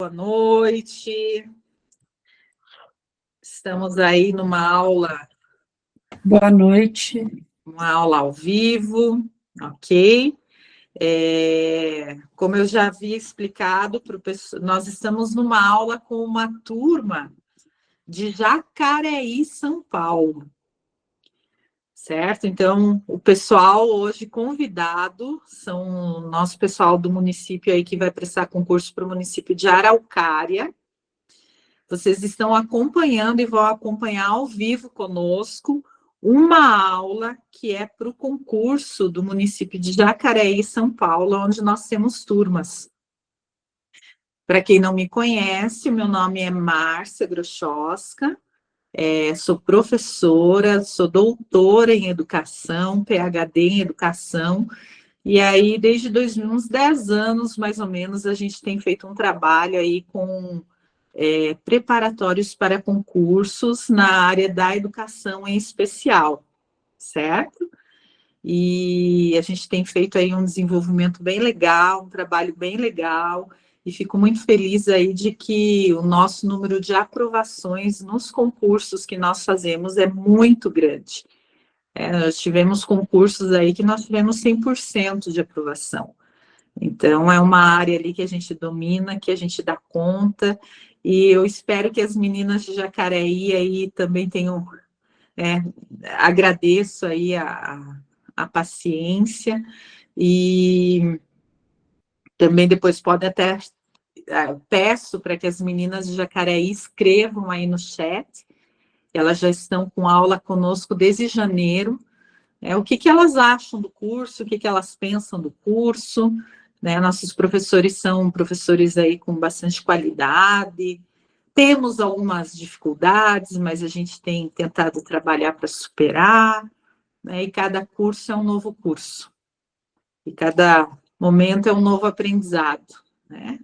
Boa noite. Estamos aí numa aula. Boa noite. Uma aula ao vivo, ok? Como eu já havia explicado para o pessoal, nós estamos numa aula com uma turma de Jacareí, São Paulo. Certo? Então, o pessoal hoje convidado são o nosso pessoal do município aí que vai prestar concurso para o município de Araucária. Vocês estão acompanhando e vão acompanhar ao vivo conosco uma aula que é para o concurso do município de Jacareí, São Paulo, onde nós temos turmas. Para quem não me conhece, meu nome é Márcia Grochowska, sou professora, sou doutora em educação, PhD em educação, e aí desde uns 10 anos, mais ou menos, a gente tem feito um trabalho aí com preparatórios para concursos na área da educação em especial, certo? E a gente tem feito aí um desenvolvimento bem legal, um trabalho bem legal, e fico muito feliz aí de que o nosso número de aprovações nos concursos que nós fazemos é muito grande. Nós tivemos concursos aí que nós tivemos 100% de aprovação. Então, é uma área ali que a gente domina, que a gente dá conta, e eu espero que as meninas de Jacareí aí também tenham, agradeço aí a paciência, e também depois pode até, peço para que as meninas de Jacareí escrevam aí no chat, elas já estão com aula conosco desde janeiro, o que elas acham do curso, o que elas pensam do curso, né? Nossos professores são professores aí com bastante qualidade, temos algumas dificuldades, mas a gente tem tentado trabalhar para superar, né? E cada curso é um novo curso, e cada momento é um novo aprendizado, né?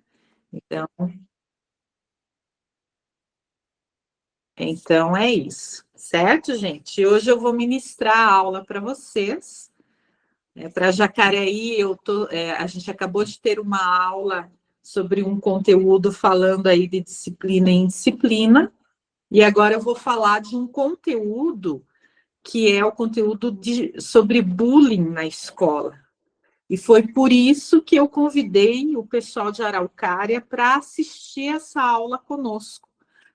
Então é isso, certo, gente? Hoje eu vou ministrar a aula para vocês. Para Jacareí, a gente acabou de ter uma aula sobre um conteúdo falando aí de disciplina em disciplina, e agora eu vou falar de um conteúdo que é o conteúdo sobre bullying na escola. E foi por isso que eu convidei o pessoal de Araucária para assistir essa aula conosco,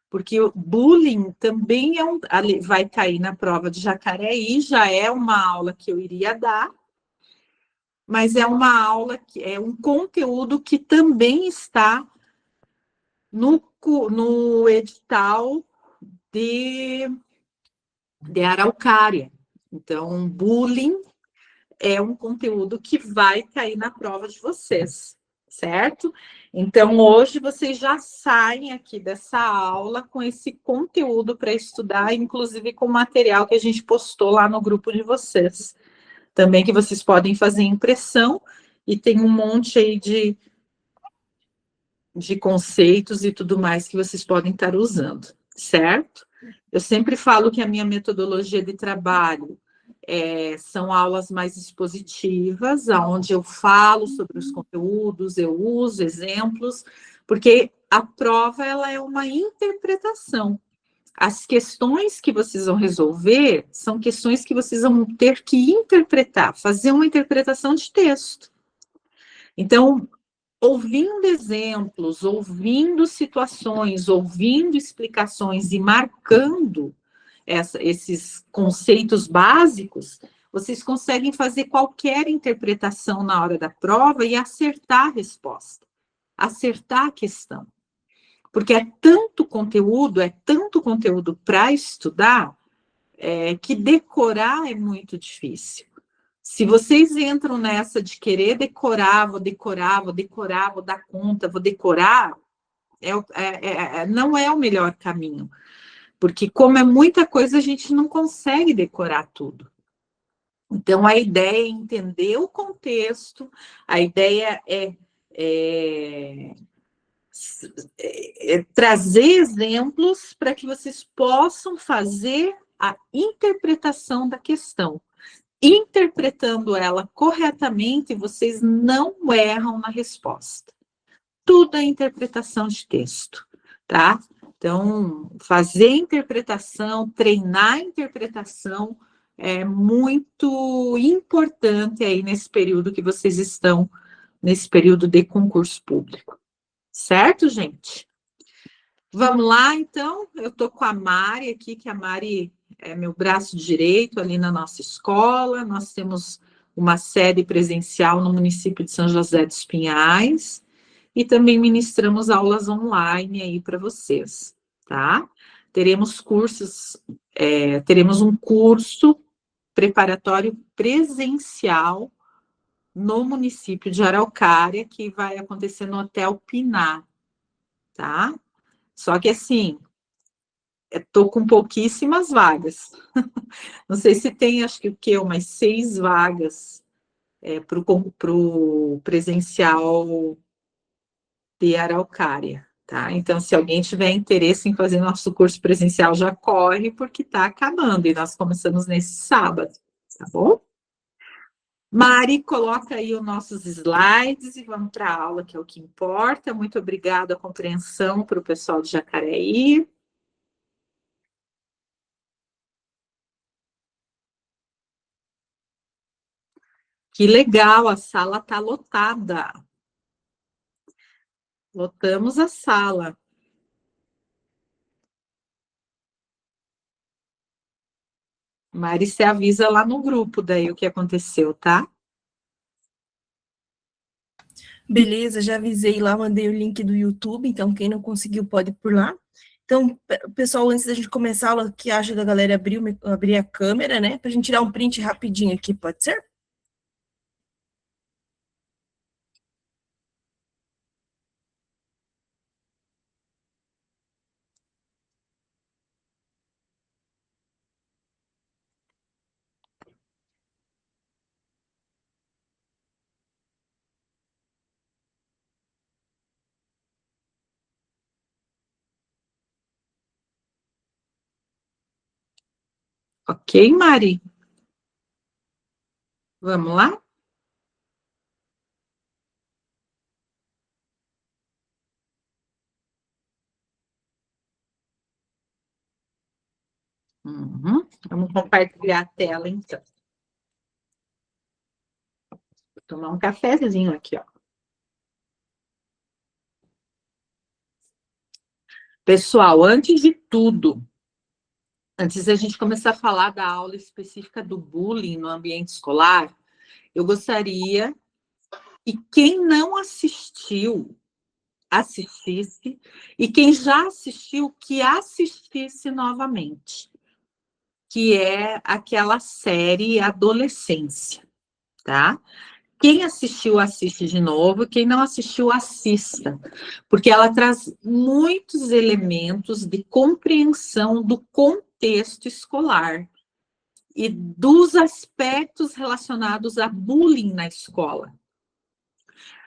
porque o bullying também vai cair na prova de Jacareí, já é uma aula que eu iria dar, mas é uma aula, é um conteúdo que também está no edital de Araucária. Então, bullying é um conteúdo que vai cair na prova de vocês, certo? Então, hoje vocês já saem aqui dessa aula com esse conteúdo para estudar, inclusive com o material que a gente postou lá no grupo de vocês. Também que vocês podem fazer impressão, e tem um monte aí de conceitos e tudo mais que vocês podem estar usando, certo? Eu sempre falo que a minha metodologia de trabalho são aulas mais expositivas, onde eu falo sobre os conteúdos, eu uso exemplos, porque a prova ela é uma interpretação. As questões que vocês vão resolver são questões que vocês vão ter que interpretar, fazer uma interpretação de texto. Então, ouvindo exemplos, ouvindo situações, ouvindo explicações e marcando esses conceitos básicos, vocês conseguem fazer qualquer interpretação na hora da prova e acertar a resposta, acertar a questão. Porque é tanto conteúdo para estudar, que decorar é muito difícil. Se vocês entram nessa de querer decorar, vou dar conta, vou decorar, não é o melhor caminho. Porque como é muita coisa, a gente não consegue decorar tudo. Então, a ideia é entender o contexto, a ideia é trazer exemplos para que vocês possam fazer a interpretação da questão. Interpretando ela corretamente, vocês não erram na resposta. tudo é interpretação de texto, tá? Então, fazer interpretação, treinar a interpretação é muito importante aí nesse período que vocês estão, nesse período de concurso público. Certo, gente? Vamos lá, então. Eu estou com a Mari aqui, que a Mari é meu braço direito ali na nossa escola. Nós temos uma sede presencial no município de São José dos Pinhais e também ministramos aulas online aí para vocês, tá? Teremos cursos, teremos um curso preparatório presencial no município de Araucária, que vai acontecer no Hotel Pinar, tá? Só que assim, estou com pouquíssimas vagas. Não sei se tem, acho que o quê? Umas 6 vagas para o presencial de Araucária, tá? Então, se alguém tiver interesse em fazer nosso curso presencial, já corre, porque está acabando, e nós começamos nesse sábado, tá bom? Mari, coloca aí os nossos slides e vamos para a aula, que é o que importa. Muito obrigada a compreensão para o pessoal de Jacareí. Que legal, a sala está lotada. Lotamos a sala. Mari, você avisa lá no grupo daí o que aconteceu, tá? Beleza, já avisei lá, mandei o link do YouTube, então quem não conseguiu pode ir por lá. Então, pessoal, antes da gente começar a aula, o que acha da galera abrir a câmera, né? Para a gente tirar um print rapidinho aqui, pode ser? Ok, Mari? Vamos lá? Uhum. Vamos compartilhar a tela, então. Vou tomar um cafezinho aqui, ó. Pessoal, antes de tudo, antes da gente começar a falar da aula específica do bullying no ambiente escolar, eu gostaria que quem não assistiu, assistisse, e quem já assistiu, que assistisse novamente, que é aquela série Adolescência, tá? Quem assistiu, assiste de novo. Quem não assistiu, assista. Porque ela traz muitos elementos de compreensão do contexto escolar e dos aspectos relacionados a bullying na escola.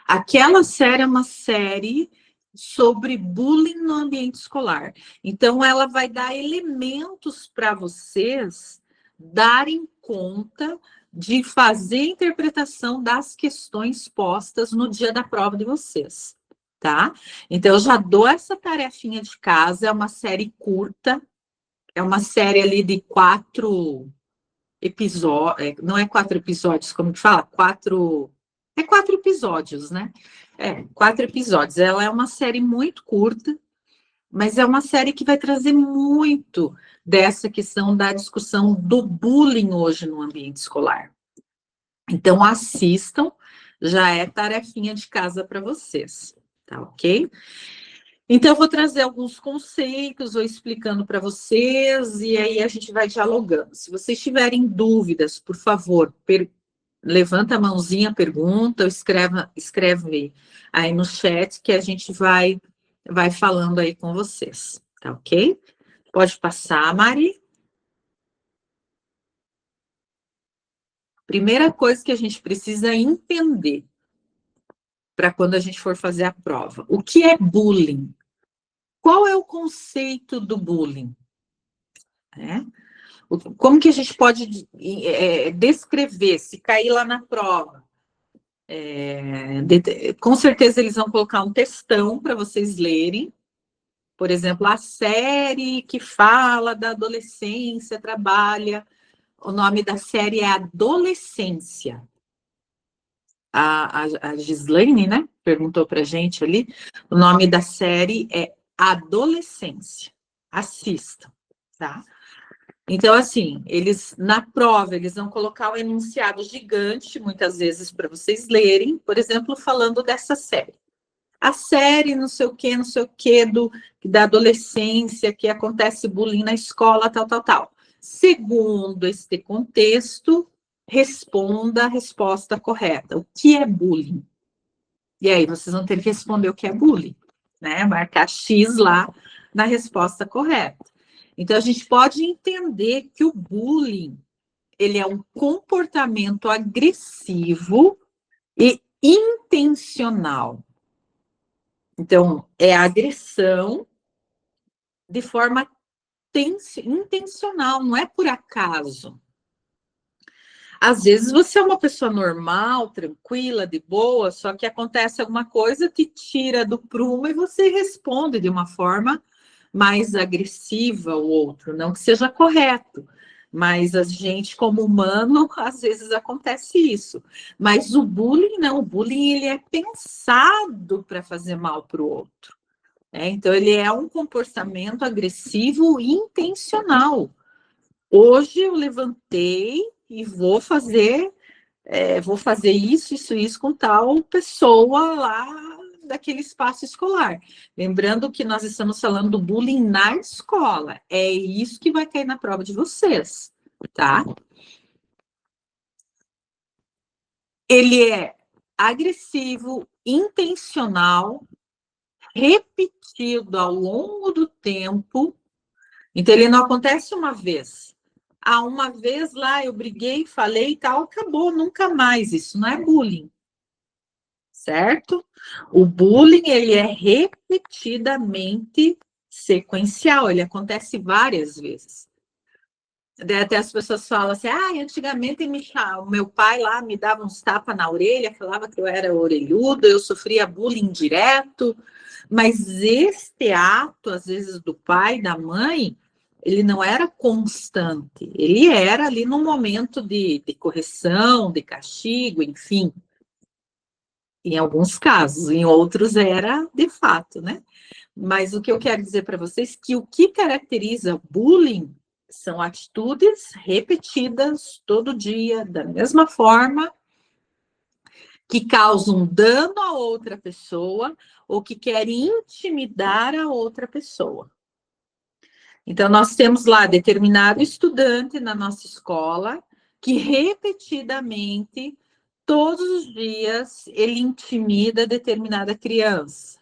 Aquela série é uma série sobre bullying no ambiente escolar. Então, ela vai dar elementos para vocês darem conta de fazer a interpretação das questões postas no dia da prova de vocês, tá? Então, eu já dou essa tarefinha de casa, é uma série curta, é uma série ali de 4 episódios, não é 4 episódios, como que fala? 4 episódios, né? 4 episódios. Ela é uma série muito curta, mas é uma série que vai trazer muito dessa questão da discussão do bullying hoje no ambiente escolar. Então, assistam, já é tarefinha de casa para vocês, tá ok? Então, eu vou trazer alguns conceitos, vou explicando para vocês, e aí a gente vai dialogando. Se vocês tiverem dúvidas, por favor, levanta a mãozinha, pergunta, ou escreve aí no chat que a gente vai falando aí com vocês, tá ok? Pode passar, Mari. Primeira coisa que a gente precisa entender para quando a gente for fazer a prova. O que é bullying? Qual é o conceito do bullying? Como que a gente pode descrever, se cair lá na prova? Com certeza eles vão colocar um textão para vocês lerem. Por exemplo, a série que fala da adolescência, trabalha. O nome da série é Adolescência. A Gislaine, né, perguntou para a gente ali. O nome da série é Adolescência. Assistam, tá? Então, assim, eles, na prova, eles vão colocar um enunciado gigante, muitas vezes, para vocês lerem, por exemplo, falando dessa série. A série não sei o quê, da adolescência, que acontece bullying na escola, tal, tal, tal. Segundo este contexto, responda a resposta correta. O que é bullying? E aí, vocês vão ter que responder o que é bullying, né? Marcar X lá na resposta correta. Então, a gente pode entender que o bullying, ele é um comportamento agressivo e intencional. Então, é agressão de forma intencional, não é por acaso. Às vezes você é uma pessoa normal, tranquila, de boa, só que acontece alguma coisa, te tira do prumo e você responde de uma forma mais agressiva ao outro, não que seja correto, mas a gente, como humano, às vezes acontece isso. Mas o bullying não, o bullying ele é pensado para fazer mal para o outro. Então, ele é um comportamento agressivo e intencional. Hoje eu levantei e vou fazer isso com tal pessoa lá daquele espaço escolar. Lembrando que nós estamos falando do bullying na escola. É isso que vai cair na prova de vocês, tá? Ele é agressivo, intencional, repetido ao longo do tempo. Então, ele não acontece uma vez. Uma vez lá eu briguei, falei e tal, acabou, nunca mais. Isso não é bullying, certo? O bullying, ele é repetidamente sequencial, ele acontece várias vezes. Até as pessoas falam assim, antigamente o meu pai lá me dava uns tapas na orelha, falava que eu era orelhudo, eu sofria bullying direto, mas este ato, às vezes, do pai, da mãe, ele não era constante, ele era ali num momento de correção, de castigo, enfim. Em alguns casos, em outros era de fato, né? Mas o que eu quero dizer para vocês é que o que caracteriza bullying são atitudes repetidas todo dia, da mesma forma, que causam dano a outra pessoa ou que querem intimidar a outra pessoa. Então, nós temos lá determinado estudante na nossa escola que repetidamente, todos os dias, ele intimida determinada criança.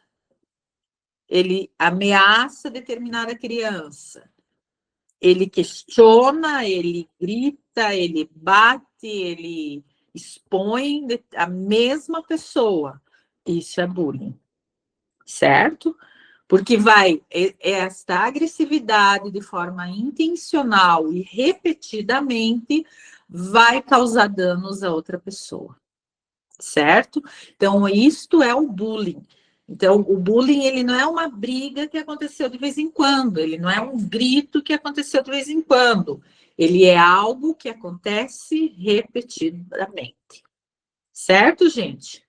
Ele ameaça determinada criança. Ele questiona, ele grita, ele bate, ele expõe a mesma pessoa. Isso é bullying, certo? Porque esta agressividade de forma intencional e repetidamente vai causar danos a outra pessoa, certo? Então, isto é o bullying. Então, o bullying, ele não é uma briga que aconteceu de vez em quando, ele não é um grito que aconteceu de vez em quando, ele é algo que acontece repetidamente. Certo, gente?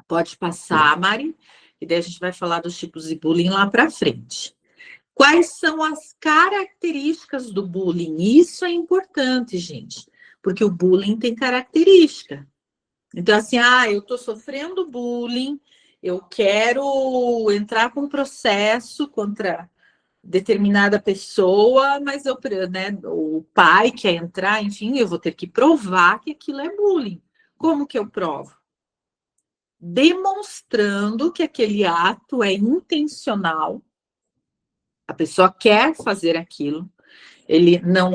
Pode passar, Mari, e daí a gente vai falar dos tipos de bullying lá para frente. Quais são as características do bullying? Isso é importante, gente, porque o bullying tem característica. Então, assim, eu estou sofrendo bullying, eu quero entrar com um processo contra determinada pessoa, mas o pai quer entrar, enfim, eu vou ter que provar que aquilo é bullying. Como que eu provo? Demonstrando que aquele ato é intencional, a pessoa quer fazer aquilo, ele não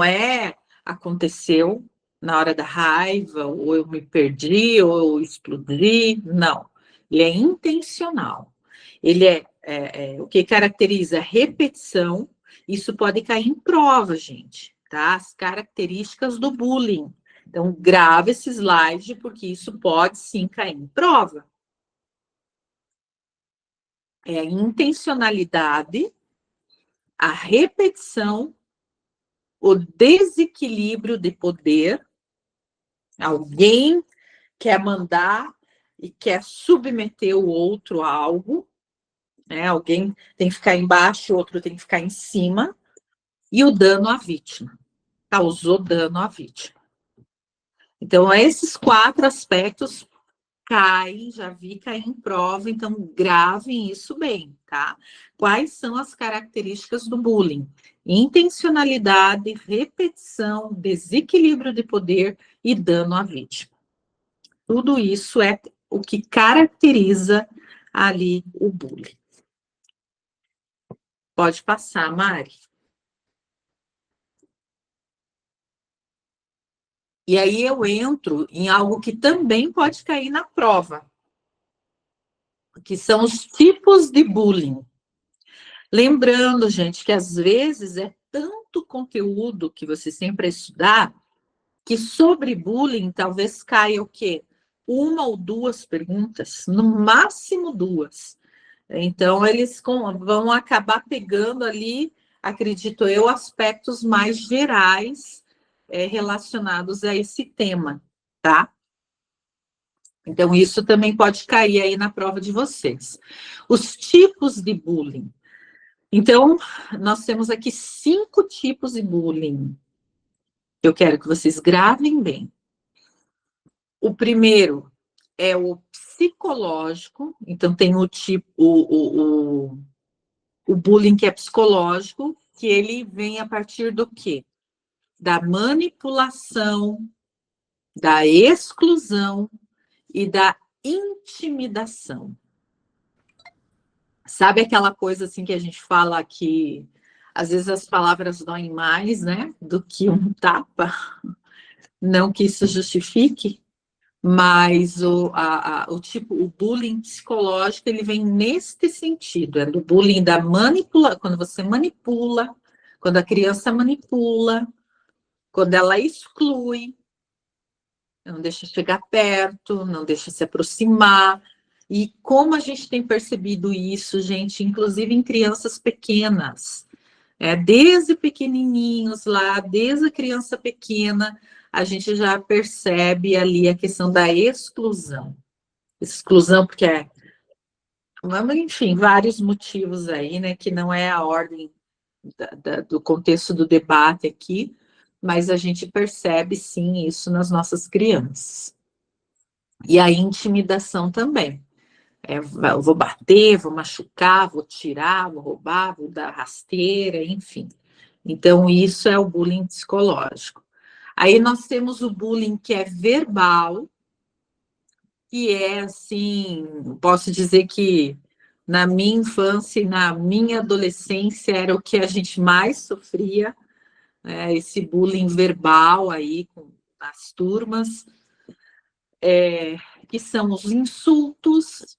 aconteceu na hora da raiva, ou eu me perdi, ou eu explodi, não. Ele é intencional. Ele o que caracteriza repetição, isso pode cair em prova, gente, tá? As características do bullying. Então, grava esse slide, porque isso pode sim cair em prova. É a intencionalidade, a repetição, o desequilíbrio de poder. Alguém quer mandar e quer submeter o outro a algo, né? Alguém tem que ficar embaixo, o outro tem que ficar em cima, e o dano à vítima. Causou dano à vítima. Então, esses 4 aspectos caem, já vi cair em prova, então gravem isso bem, tá? Quais são as características do bullying? Intencionalidade, repetição, desequilíbrio de poder e dano à vítima. Tudo isso é o que caracteriza ali o bullying. Pode passar, Mari. E aí eu entro em algo que também pode cair na prova, que são os tipos de bullying. Lembrando, gente, que às vezes é tanto conteúdo que você sempre vai estudar, que sobre bullying talvez caia o quê? 1 ou 2 perguntas, no máximo 2. Então, eles vão acabar pegando ali, acredito eu, aspectos mais gerais relacionados a esse tema, tá? Então, isso também pode cair aí na prova de vocês. Os tipos de bullying. Então, nós temos aqui 5 tipos de bullying. Eu quero que vocês gravem bem. O primeiro é o psicológico. Então, tem o tipo, o bullying que é psicológico, que ele vem a partir do quê? Da manipulação, da exclusão e da intimidação. Sabe aquela coisa assim que a gente fala que às vezes as palavras doem mais, né, do que um tapa? Não que isso justifique, mas o bullying psicológico, ele vem neste sentido, é do bullying da manipulação, quando você manipula, quando a criança manipula, quando ela exclui, não deixa chegar perto, não deixa se aproximar. E como a gente tem percebido isso, gente, inclusive em crianças pequenas, desde pequenininhos lá, desde a criança pequena, a gente já percebe ali a questão da exclusão. Exclusão porque enfim, vários motivos aí, né, que não é a ordem do contexto do debate aqui, mas a gente percebe, sim, isso nas nossas crianças. E a intimidação também. Eu vou bater, vou machucar, vou tirar, vou roubar, vou dar rasteira, enfim. Então, isso é o bullying psicológico. Aí nós temos o bullying que é verbal, que é assim, posso dizer que na minha infância e na minha adolescência era o que a gente mais sofria, né? Esse bullying verbal aí com as turmas, que são os insultos,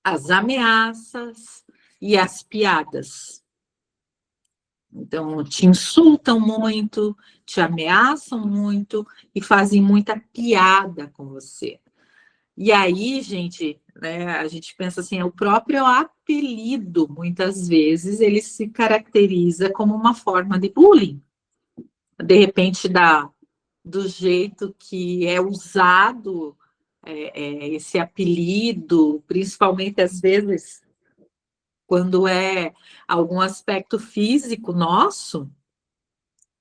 as ameaças e as piadas. Então, te insultam muito, te ameaçam muito e fazem muita piada com você. E aí, gente, né, a gente pensa assim, o próprio apelido, muitas vezes, ele se caracteriza como uma forma de bullying. De repente, do jeito que é usado esse apelido, principalmente às vezes quando é algum aspecto físico nosso,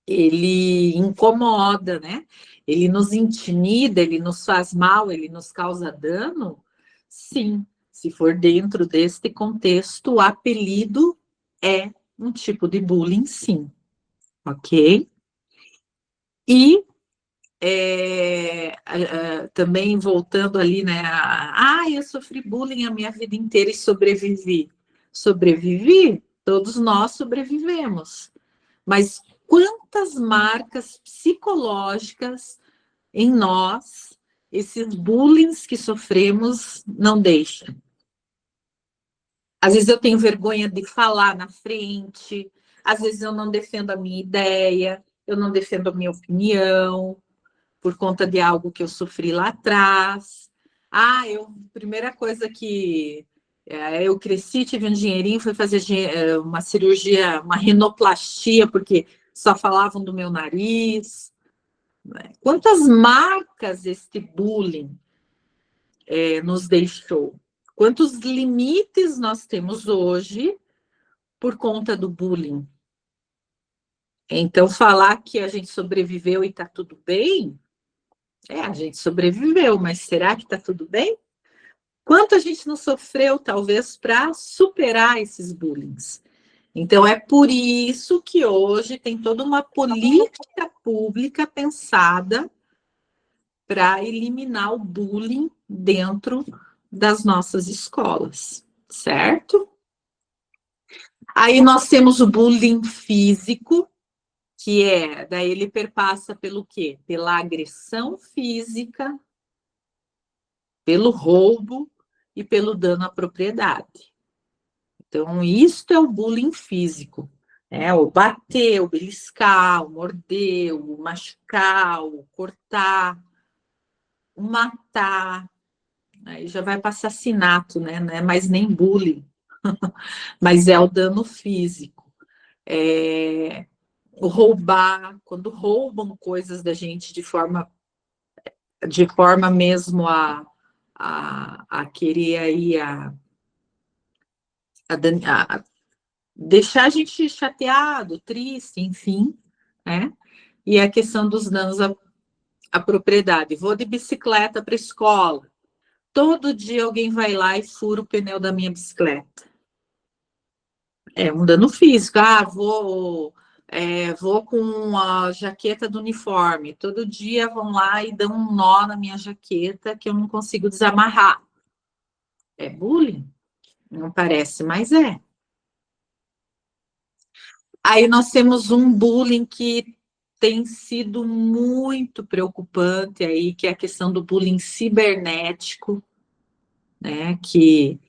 ele incomoda, né? Ele nos intimida, ele nos faz mal, ele nos causa dano. Sim, se for dentro deste contexto, o apelido é um tipo de bullying, sim. Ok? E também voltando ali, né? Eu sofri bullying a minha vida inteira e sobrevivi. Sobrevivi? Todos nós sobrevivemos. Mas quantas marcas psicológicas em nós esses bullying que sofremos não deixam? Às vezes eu tenho vergonha de falar na frente, às vezes eu não defendo a minha ideia, eu não defendo a minha opinião, por conta de algo que eu sofri lá atrás. Primeira coisa que eu cresci, tive um dinheirinho, fui fazer uma cirurgia, uma rinoplastia, porque só falavam do meu nariz. Né? Quantas marcas este bullying nos deixou? Quantos limites nós temos hoje por conta do bullying? Então, falar que a gente sobreviveu e está tudo bem, a gente sobreviveu, mas será que está tudo bem? Quanto a gente não sofreu, talvez, para superar esses bullying? Então, é por isso que hoje tem toda uma política pública pensada para eliminar o bullying dentro das nossas escolas, certo? Aí nós temos o bullying físico, que daí ele perpassa pelo quê? Pela agressão física, pelo roubo e pelo dano à propriedade. Então, isto é o bullying físico. O bater, o beliscar, o morder, o machucar, o cortar, o matar. Aí já vai para assassinato, né? Não é mais nem bullying, mas é o dano físico. O roubar, quando roubam coisas da gente de forma mesmo a querer aí a deixar a gente chateado, triste, enfim, né? E a questão dos danos à propriedade. Vou de bicicleta para a escola. Todo dia alguém vai lá e fura o pneu da minha bicicleta. É um dano físico. Vou com a jaqueta do uniforme. Todo dia vão lá e dão um nó na minha jaqueta que eu não consigo desamarrar. É bullying? Não parece, mas é. Aí nós temos um bullying que tem sido muito preocupante aí, que é a questão do bullying cibernético, né? Que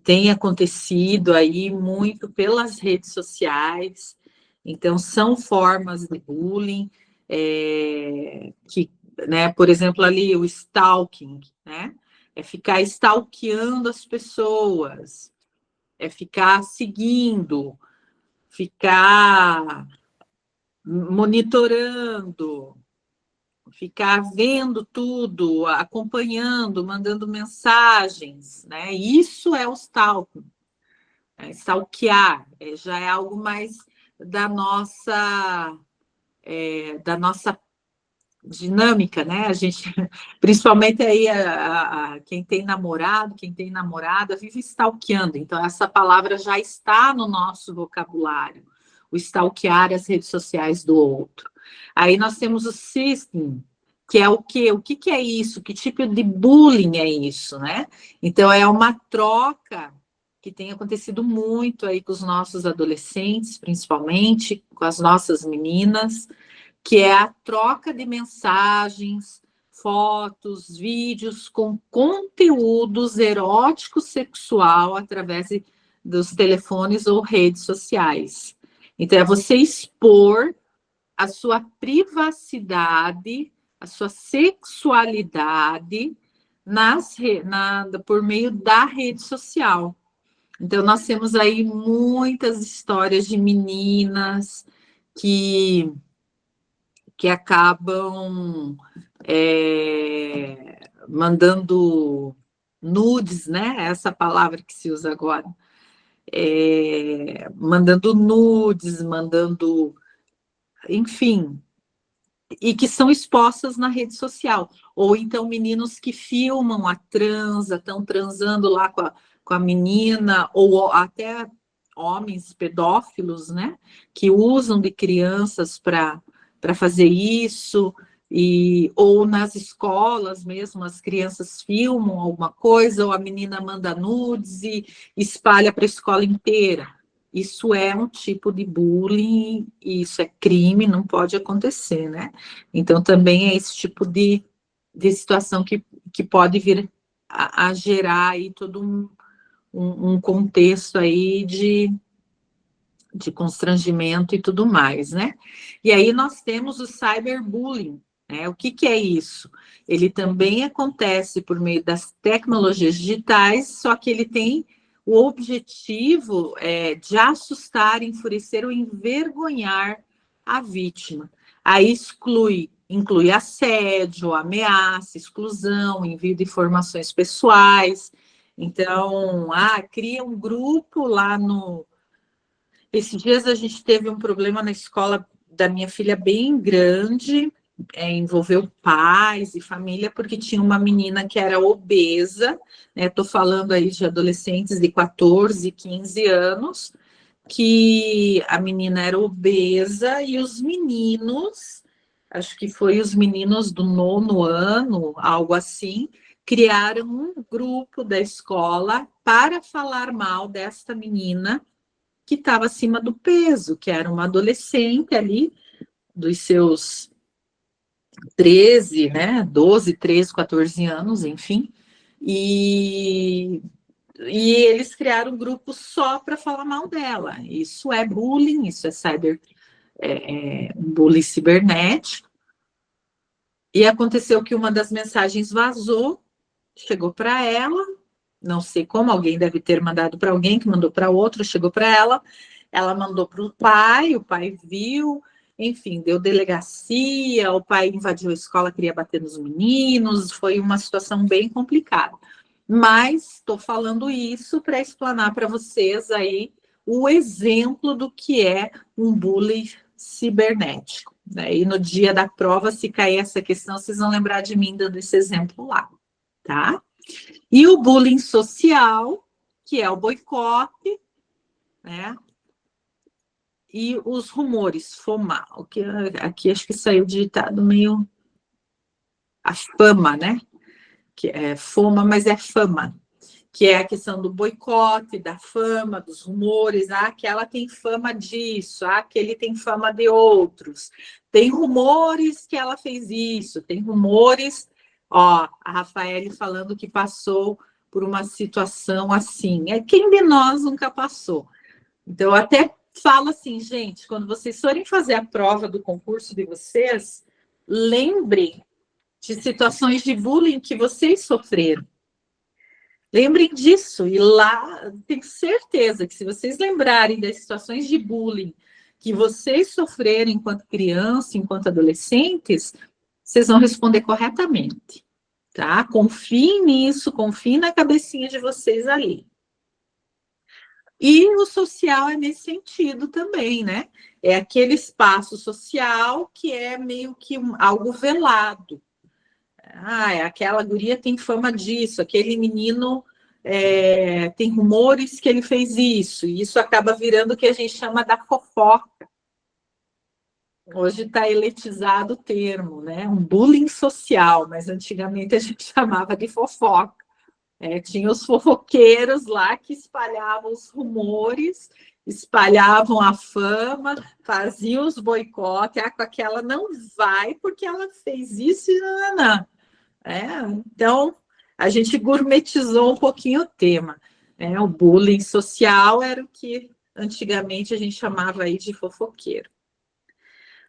tem acontecido aí muito pelas redes sociais. Então, são formas de bullying, né, por exemplo, ali o stalking, né? É ficar stalkeando as pessoas, é ficar seguindo, ficar monitorando, ficar vendo tudo, acompanhando, mandando mensagens, né? Isso é o stalking. Stalkear já é algo mais da nossa dinâmica, né? A gente, principalmente aí quem tem namorado, quem tem namorada, vive stalkeando. Então, essa palavra já está no nosso vocabulário, o stalkear as redes sociais do outro. Aí nós temos o sexting, que é o quê? O que é isso? Que tipo de bullying é isso, né? Então, é uma troca que tem acontecido muito aí com os nossos adolescentes, principalmente, com as nossas meninas, que é a troca de mensagens, fotos, vídeos com conteúdos eróticos sexual através dos telefones ou redes sociais. Então, é você expor a sua privacidade, a sua sexualidade por meio da rede social. Então, nós temos aí muitas histórias de meninas que acabam mandando nudes, né? Essa palavra que se usa agora. Mandando nudes, enfim, e que são expostas na rede social. Ou então meninos que filmam a transa, estão transando lá com a menina, ou até homens pedófilos, né? Que usam de crianças para fazer isso, ou nas escolas mesmo, as crianças filmam alguma coisa, ou a menina manda nudes e espalha para a escola inteira. Isso é um tipo de bullying, e isso é crime, não pode acontecer, né? Então, também é esse tipo de situação que pode vir a gerar aí todo um contexto aí de constrangimento e tudo mais, né? E aí nós temos o cyberbullying, né? O que que é isso? Ele também acontece por meio das tecnologias digitais, só que ele tem o objetivo de assustar, enfurecer ou envergonhar a vítima. Aí inclui assédio, ameaça, exclusão, envio de informações pessoais. Então, cria um grupo lá no... Esses dias a gente teve um problema na escola da minha filha bem grande, envolveu pais e família, porque tinha uma menina que era obesa, né? Estou falando aí de adolescentes de 14, 15 anos, que a menina era obesa e os meninos, acho que foi os meninos do 9º ano, algo assim, criaram um grupo da escola para falar mal desta menina que estava acima do peso, que era uma adolescente ali, dos seus 13, né, 12, 13, 14 anos, enfim, e eles criaram um grupo só para falar mal dela. Isso é bullying, isso é um bullying cibernético. E aconteceu que uma das mensagens vazou, chegou para ela, não sei como, alguém deve ter mandado para alguém, que mandou para outro, chegou para ela mandou para o pai viu, enfim, deu delegacia, o pai invadiu a escola, queria bater nos meninos, foi uma situação bem complicada. Mas estou falando isso para explanar para vocês aí o exemplo do que é um bullying cibernético, né? E no dia da prova, se cair essa questão, vocês vão lembrar de mim dando esse exemplo lá, tá? E o bullying social, que é o boicote, né? E os rumores, FOMA, o que aqui acho que saiu digitado meio a fama, né? Que é FOMA, mas é fama, que é a questão do boicote, da fama, dos rumores, que ela tem fama disso, que ele tem fama de outros. Tem rumores que ela fez isso, tem rumores, a Rafaele falando que passou por uma situação assim. Quem de nós nunca passou? Então, eu até falo assim, gente, quando vocês forem fazer a prova do concurso de vocês, lembrem de situações de bullying que vocês sofreram. Lembrem disso, e lá tenho certeza que se vocês lembrarem das situações de bullying que vocês sofreram enquanto criança, enquanto adolescentes, vocês vão responder corretamente, tá? Confiem nisso, confiem na cabecinha de vocês ali. E o social é nesse sentido também, né? É aquele espaço social que é meio que algo velado. Aquela guria tem fama disso, aquele menino tem rumores que ele fez isso, e isso acaba virando o que a gente chama da fofoca. Hoje está eletizado o termo, né? Um bullying social, mas antigamente a gente chamava de fofoca. Tinha os fofoqueiros lá que espalhavam os rumores, espalhavam a fama, faziam os boicotes, com aquela não vai porque ela fez isso e não. Então, a gente gourmetizou um pouquinho o tema. O bullying social era o que antigamente a gente chamava aí de fofoqueiro.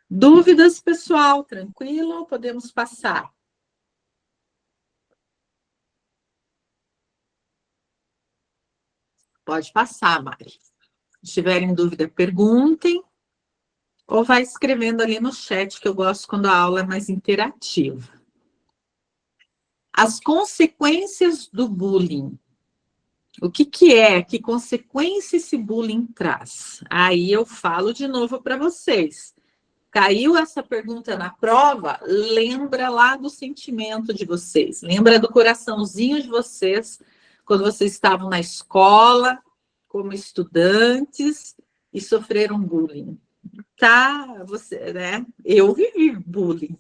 Dúvidas, pessoal? Tranquilo? Podemos passar? Pode passar, Mari. Se tiverem dúvida, perguntem. Ou vai escrevendo ali no chat, que eu gosto quando a aula é mais interativa. As consequências do bullying. O que é? Que consequência esse bullying traz? Aí eu falo de novo para vocês. Caiu essa pergunta na prova? Lembra lá do sentimento de vocês. Lembra do coraçãozinho de vocês quando vocês estavam na escola, como estudantes, e sofreram bullying. Né? Eu vivi bullying.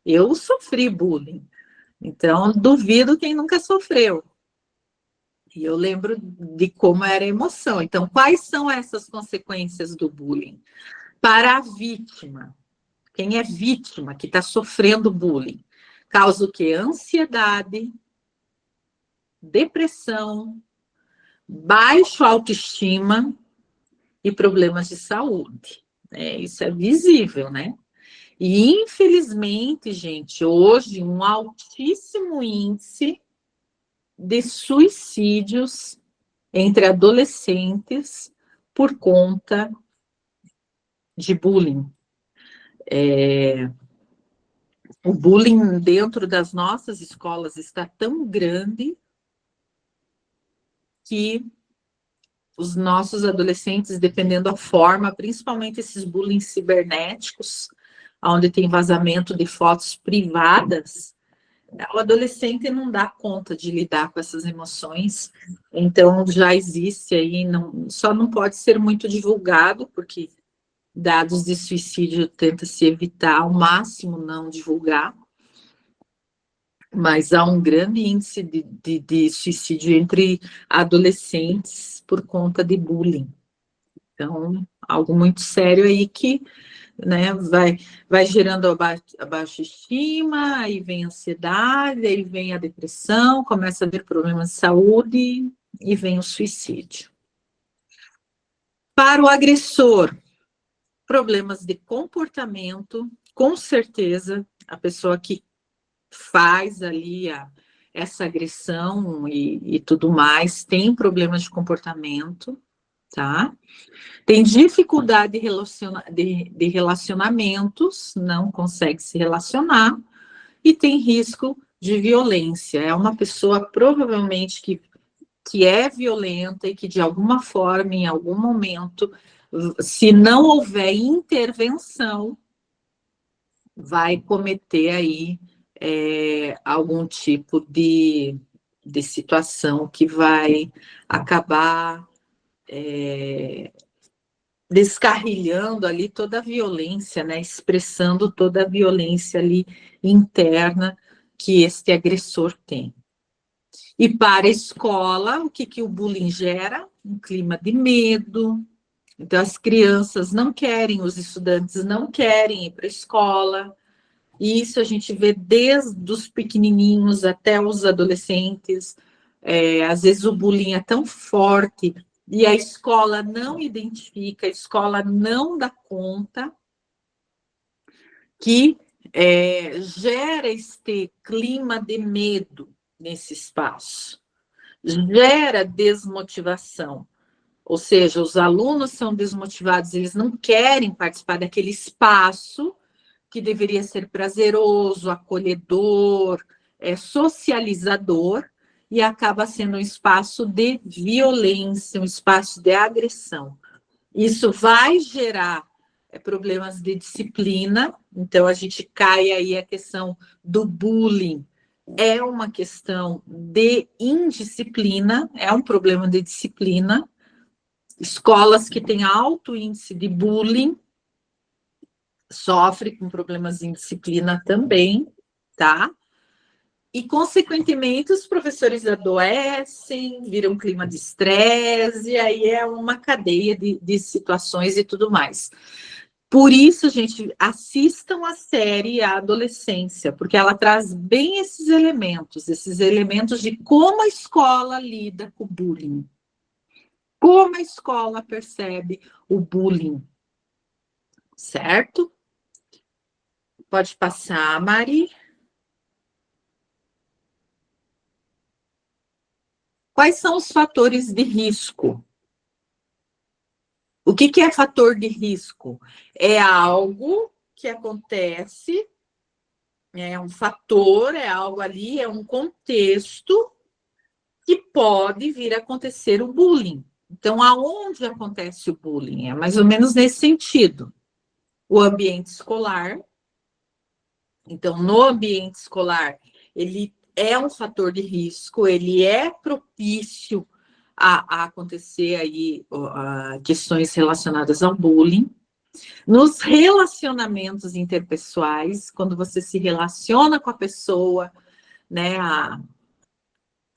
Eu sofri bullying. Então, duvido quem nunca sofreu. E eu lembro de como era a emoção. Então, quais são essas consequências do bullying? Para a vítima, quem é vítima, que está sofrendo bullying, causa o quê? Ansiedade, depressão, baixa autoestima e problemas de saúde. Isso é visível, né? E, infelizmente, gente, hoje, um altíssimo índice de suicídios entre adolescentes por conta de bullying. O bullying dentro das nossas escolas está tão grande que os nossos adolescentes, dependendo da forma, principalmente esses bullying cibernéticos, onde tem vazamento de fotos privadas, o adolescente não dá conta de lidar com essas emoções, então já existe aí, só não pode ser muito divulgado, porque dados de suicídio tenta-se evitar ao máximo não divulgar, mas há um grande índice de suicídio entre adolescentes por conta de bullying. Então, algo muito sério aí que, né, vai gerando a baixa estima, aí vem a ansiedade, aí vem a depressão, começa a haver problemas de saúde e vem o suicídio. Para o agressor, problemas de comportamento, com certeza, a pessoa que faz ali essa agressão e tudo mais tem problemas de comportamento, tá? Tem dificuldade de relacionamentos, não consegue se relacionar e tem risco de violência. É uma pessoa provavelmente que é violenta e que de alguma forma, em algum momento, se não houver intervenção, vai cometer aí algum tipo de situação que vai acabar descarrilhando ali toda a violência, né? Expressando toda a violência ali interna que este agressor tem. E para a escola, o que o bullying gera? Um clima de medo. Então, as crianças não querem, os estudantes não querem ir para a escola. E isso a gente vê desde os pequenininhos até os adolescentes. Às vezes o bullying é tão forte e a escola não identifica, a escola não dá conta, que gera este clima de medo nesse espaço, gera desmotivação. Ou seja, os alunos são desmotivados, eles não querem participar daquele espaço que deveria ser prazeroso, acolhedor, socializador, e acaba sendo um espaço de violência, um espaço de agressão. Isso vai gerar problemas de disciplina, então a gente cai aí a questão do bullying, é uma questão de indisciplina, é um problema de disciplina. Escolas que têm alto índice de bullying sofrem com problemas de indisciplina também, tá? E, consequentemente, os professores adoecem, viram um clima de estresse, e aí é uma cadeia de situações e tudo mais. Por isso, gente, assistam a série A Adolescência, porque ela traz bem esses elementos de como a escola lida com o bullying. Como a escola percebe o bullying, certo? Pode passar, Mari. Quais são os fatores de risco? O que é fator de risco? É algo que acontece, é um fator, é algo ali, é um contexto que pode vir a acontecer o bullying. Então, aonde acontece o bullying? É mais ou menos nesse sentido. O ambiente escolar. Então, no ambiente escolar, ele é um fator de risco, ele é propício a acontecer aí questões relacionadas ao bullying. Nos relacionamentos interpessoais, quando você se relaciona com a pessoa, né,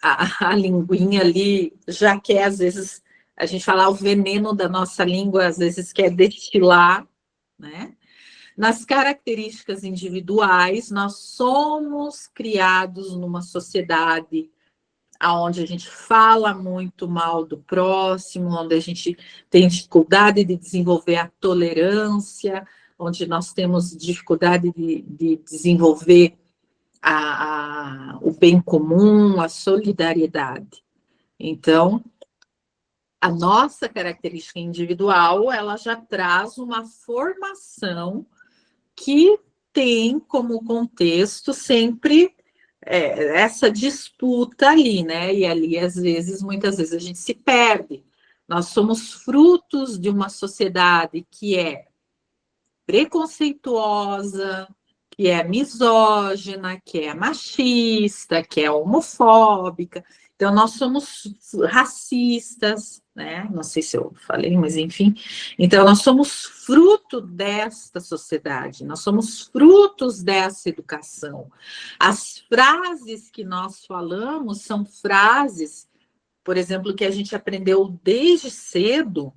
a linguinha ali já quer, às vezes, a gente falar o veneno da nossa língua, às vezes quer destilar, né? Nas características individuais, nós somos criados numa sociedade onde a gente fala muito mal do próximo, onde a gente tem dificuldade de desenvolver a tolerância, onde nós temos dificuldade de desenvolver o bem comum, a solidariedade. Então, a nossa característica individual, ela já traz uma formação que tem como contexto sempre essa disputa ali, né? E ali, às vezes, muitas vezes, a gente se perde. Nós somos frutos de uma sociedade que é preconceituosa, que é misógina, que é machista, que é homofóbica. Então, nós somos racistas, né? Não sei se eu falei, mas enfim. Então, nós somos fruto desta sociedade, nós somos frutos dessa educação. As frases que nós falamos são frases, por exemplo, que a gente aprendeu desde cedo.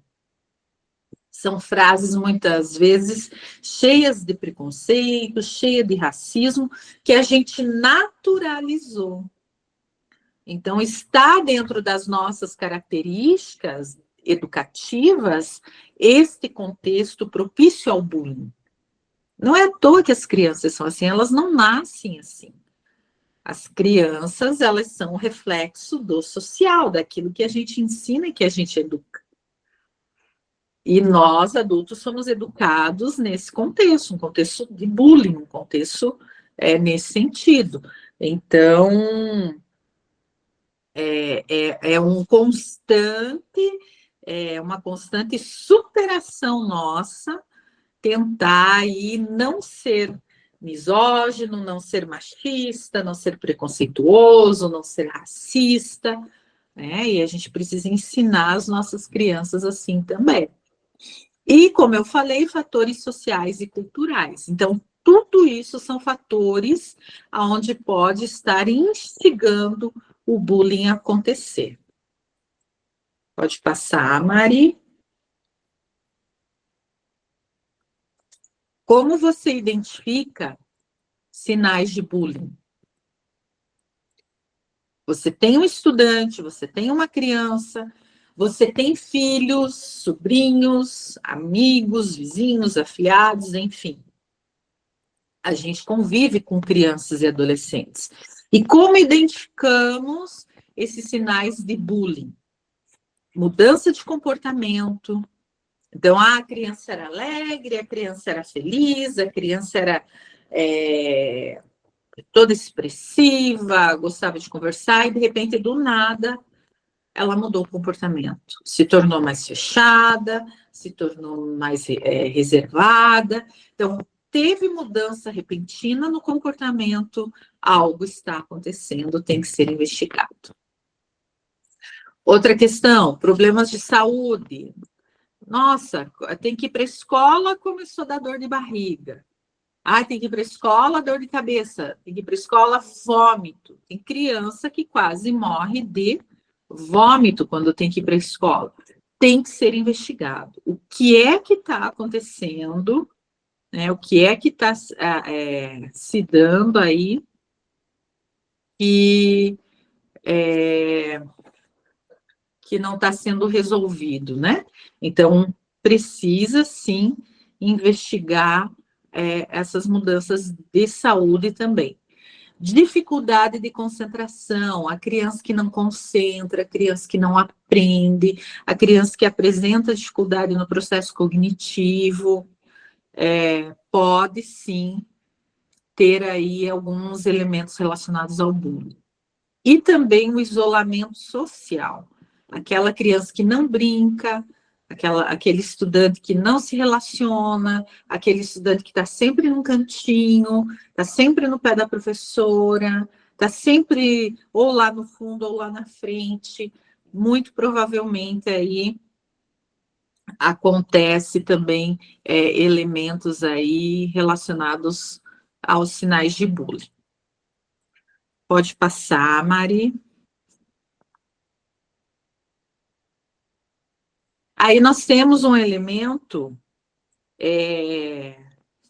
São frases, muitas vezes, cheias de preconceito, cheias de racismo, que a gente naturalizou. Então, está dentro das nossas características educativas este contexto propício ao bullying. Não é à toa que as crianças são assim, elas não nascem assim. As crianças, elas são o reflexo do social, daquilo que a gente ensina e que a gente educa. E nós, adultos, somos educados nesse contexto, um contexto de bullying, um contexto nesse sentido. Então, uma constante superação nossa, tentar aí não ser misógino, não ser machista, não ser preconceituoso, não ser racista, né? E a gente precisa ensinar as nossas crianças assim também. E, como eu falei, fatores sociais e culturais. Então, tudo isso são fatores onde pode estar instigando o bullying a acontecer. Pode passar, Mari. Como você identifica sinais de bullying? Você tem um estudante, você tem uma criança, você tem filhos, sobrinhos, amigos, vizinhos, afilhados, enfim. A gente convive com crianças e adolescentes. E como identificamos esses sinais de bullying? Mudança de comportamento. Então, a criança era alegre, a criança era feliz, a criança era toda expressiva, gostava de conversar, e de repente, do nada, ela mudou o comportamento. Se tornou mais fechada, se tornou mais reservada. Então, teve mudança repentina no comportamento, algo está acontecendo, tem que ser investigado. Outra questão, problemas de saúde. Nossa, tem que ir para a escola, começou a dar dor de barriga. Tem que ir para a escola, dor de cabeça. Tem que ir para a escola, vômito. Tem criança que quase morre de vômito quando tem que ir para a escola. Tem que ser investigado. O que é que está acontecendo, né? O que é que está se dando aí que não está sendo resolvido, né? Então, precisa, sim, investigar essas mudanças de saúde também. Dificuldade de concentração, a criança que não concentra, a criança que não aprende, a criança que apresenta dificuldade no processo cognitivo, pode, sim, ter aí alguns elementos relacionados ao bullying. E também o isolamento social. Aquela criança que não brinca, aquele estudante que não se relaciona, aquele estudante que está sempre num cantinho, está sempre no pé da professora, está sempre ou lá no fundo ou lá na frente. Muito provavelmente aí acontece também elementos aí relacionados aos sinais de bullying. Pode passar, Mari. Aí nós temos um elemento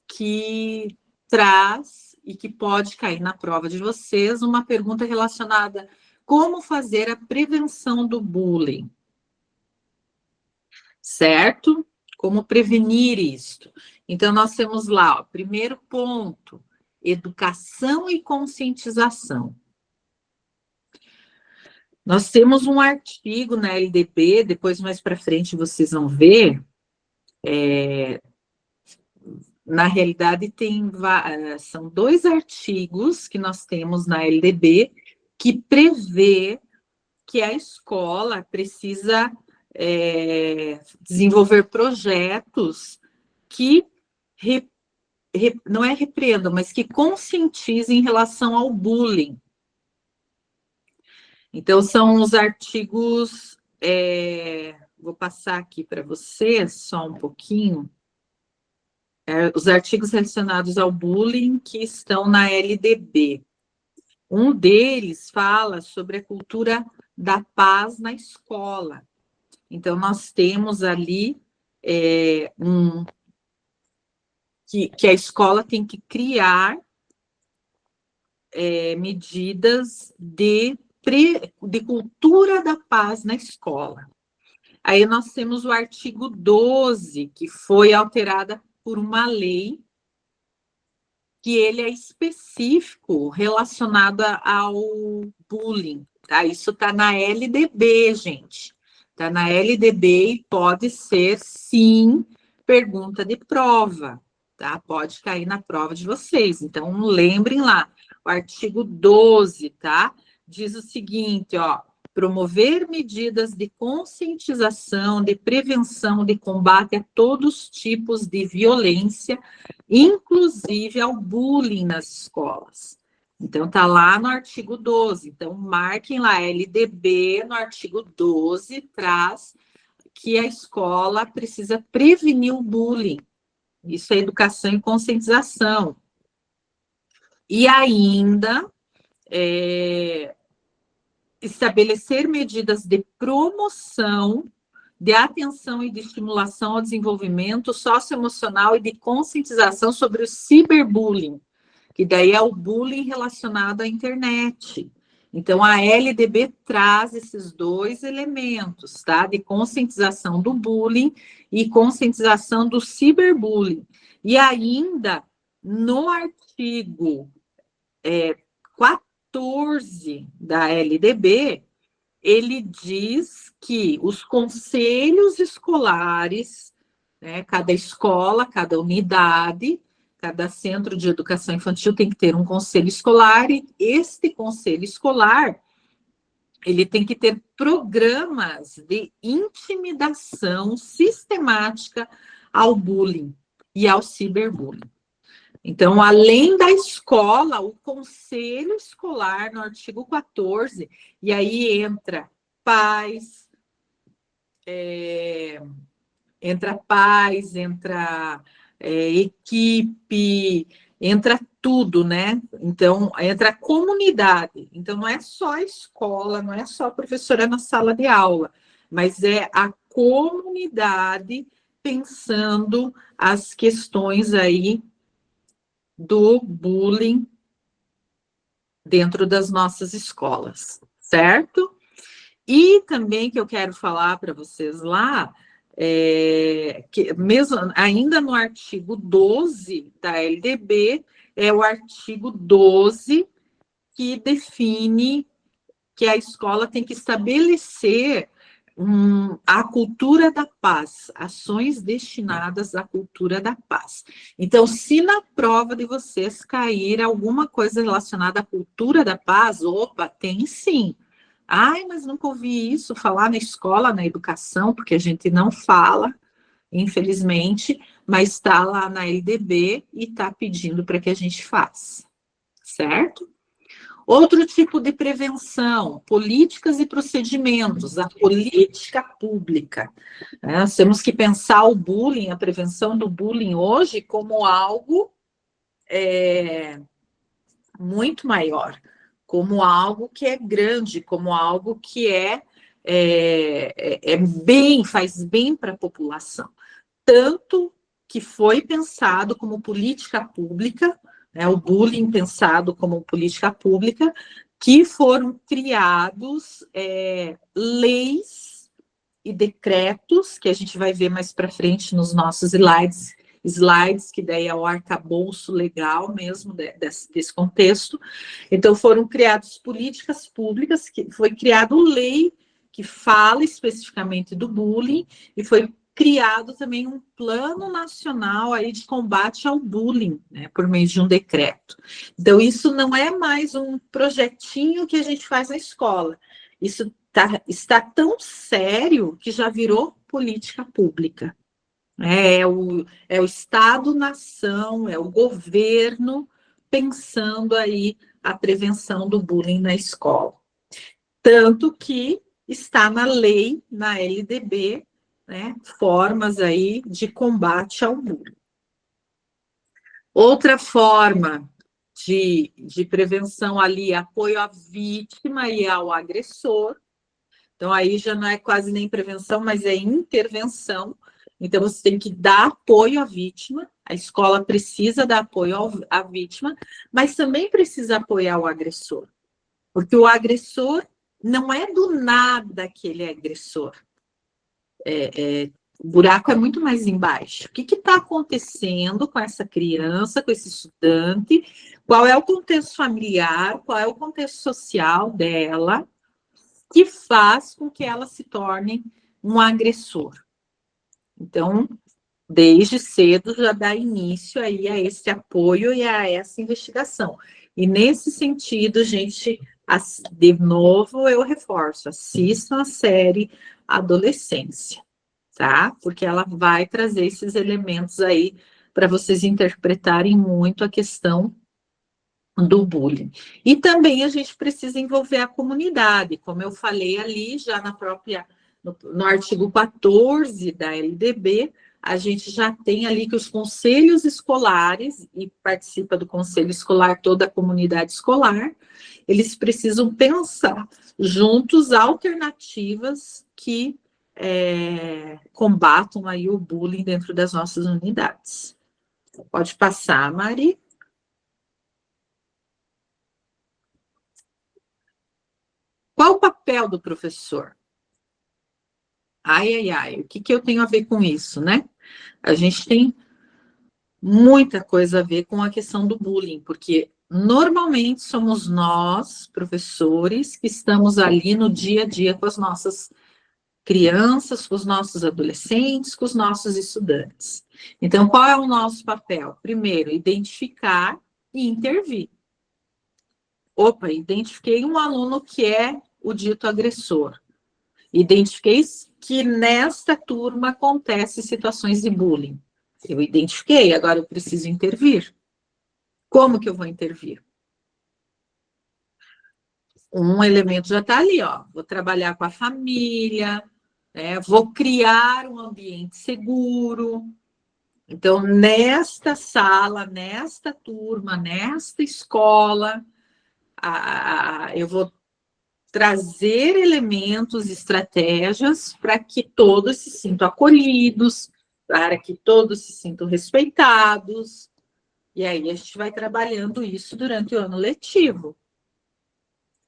que traz e que pode cair na prova de vocês uma pergunta relacionada a como fazer a prevenção do bullying. Certo? Como prevenir isto? Então, nós temos lá, ó, primeiro ponto, educação e conscientização. Nós temos um artigo na LDB, depois mais para frente vocês vão ver, na realidade são 2 artigos que nós temos na LDB que prevê que a escola precisa desenvolver projetos que não é repreendam, mas que conscientizem em relação ao bullying. Então, são os artigos, vou passar aqui para vocês, só um pouquinho, os artigos relacionados ao bullying que estão na LDB. Um deles fala sobre a cultura da paz na escola. Então, nós temos ali que a escola tem que criar medidas de cultura da paz na escola. Aí nós temos o artigo 12, que foi alterada por uma lei, que ele é específico relacionado ao bullying, tá? Isso está na LDB, gente. Está na LDB e pode ser, sim, pergunta de prova, tá? Pode cair na prova de vocês. Então, lembrem lá, o artigo 12, tá? Diz o seguinte, ó, promover medidas de conscientização, de prevenção, de combate a todos os tipos de violência, inclusive ao bullying nas escolas. Então, está lá no artigo 12. Então, marquem lá, LDB, no artigo 12, traz que a escola precisa prevenir o bullying. Isso é educação e conscientização. E ainda estabelecer medidas de promoção, de atenção e de estimulação ao desenvolvimento socioemocional e de conscientização sobre o ciberbullying, que daí é o bullying relacionado à internet. Então, a LDB traz esses 2 elementos, tá? De conscientização do bullying e conscientização do ciberbullying. E ainda, no artigo 14 da LDB, ele diz que os conselhos escolares, né, cada escola, cada unidade, cada centro de educação infantil tem que ter um conselho escolar, e este conselho escolar, ele tem que ter programas de intimidação sistemática ao bullying e ao ciberbullying. Então, além da escola, o conselho escolar, no artigo 14, e aí entra pais, entra equipe, entra tudo, né? Então, entra a comunidade. Então, não é só a escola, não é só a professora na sala de aula, mas é a comunidade pensando as questões aí do bullying dentro das nossas escolas, certo? E também que eu quero falar para vocês lá, que mesmo ainda no artigo 12 da LDB, é o artigo 12 que define que a escola tem que estabelecer a cultura da paz, ações destinadas à cultura da paz. Então, se na prova de vocês cair alguma coisa relacionada à cultura da paz, opa, tem sim. Ai, mas nunca ouvi isso falar na escola, na educação, porque a gente não fala, infelizmente, mas está lá na LDB e está pedindo para que a gente faça, certo? Outro tipo de prevenção, políticas e procedimentos, a política pública. Nós temos que pensar o bullying, a prevenção do bullying hoje como algo muito maior, como algo que é grande, como algo que faz bem para a população. Tanto que foi pensado como política pública, né, o bullying pensado como política pública, que foram criados leis e decretos, que a gente vai ver mais para frente nos nossos slides, que daí é o arcabouço legal mesmo desse contexto. Então, foram criadas políticas públicas, que foi criada lei que fala especificamente do bullying, e foi criado também um plano nacional aí de combate ao bullying, né, por meio de um decreto. Então, isso não é mais um projetinho que a gente faz na escola. Isso está tão sério que já virou política pública. É o Estado-nação, é o governo pensando aí a prevenção do bullying na escola. Tanto que está na lei, na LDB, né, formas aí de combate ao bullying. Outra forma de prevenção ali, apoio à vítima e ao agressor. Então, aí já não é quase nem prevenção, mas é intervenção. Então, você tem que dar apoio à vítima, a escola precisa dar apoio à vítima, mas também precisa apoiar o agressor. Porque o agressor não é do nada que ele é agressor. O buraco é muito mais embaixo. O que está acontecendo com essa criança, com esse estudante? Qual é o contexto familiar? Qual é o contexto social dela que faz com que ela se torne um agressor? Então, desde cedo já dá início aí a esse apoio e a essa investigação. E nesse sentido, gente, de novo eu reforço, assistam a série Adolescência, tá? Porque ela vai trazer esses elementos aí para vocês interpretarem muito a questão do bullying. E também a gente precisa envolver a comunidade, como eu falei ali já no artigo 14 da LDB, a gente já tem ali que os conselhos escolares, e participa do conselho escolar toda a comunidade escolar, eles precisam pensar juntos alternativas que combatam aí o bullying dentro das nossas unidades. Pode passar, Mari. Qual o papel do professor? O que eu tenho a ver com isso, né? A gente tem muita coisa a ver com a questão do bullying, porque normalmente somos nós, professores, que estamos ali no dia a dia com as nossas crianças, com os nossos adolescentes, com os nossos estudantes. Então, qual é o nosso papel? Primeiro, identificar e intervir. Opa, identifiquei um aluno que é o dito agressor. Identifiquei que nesta turma acontecem situações de bullying. Eu identifiquei, agora eu preciso intervir. Como que eu vou intervir? Um elemento já está ali, ó. Vou trabalhar com a família, vou criar um ambiente seguro. Então, nesta sala, nesta turma, nesta escola, eu vou trazer elementos, estratégias para que todos se sintam acolhidos, para que todos se sintam respeitados. E aí a gente vai trabalhando isso durante o ano letivo.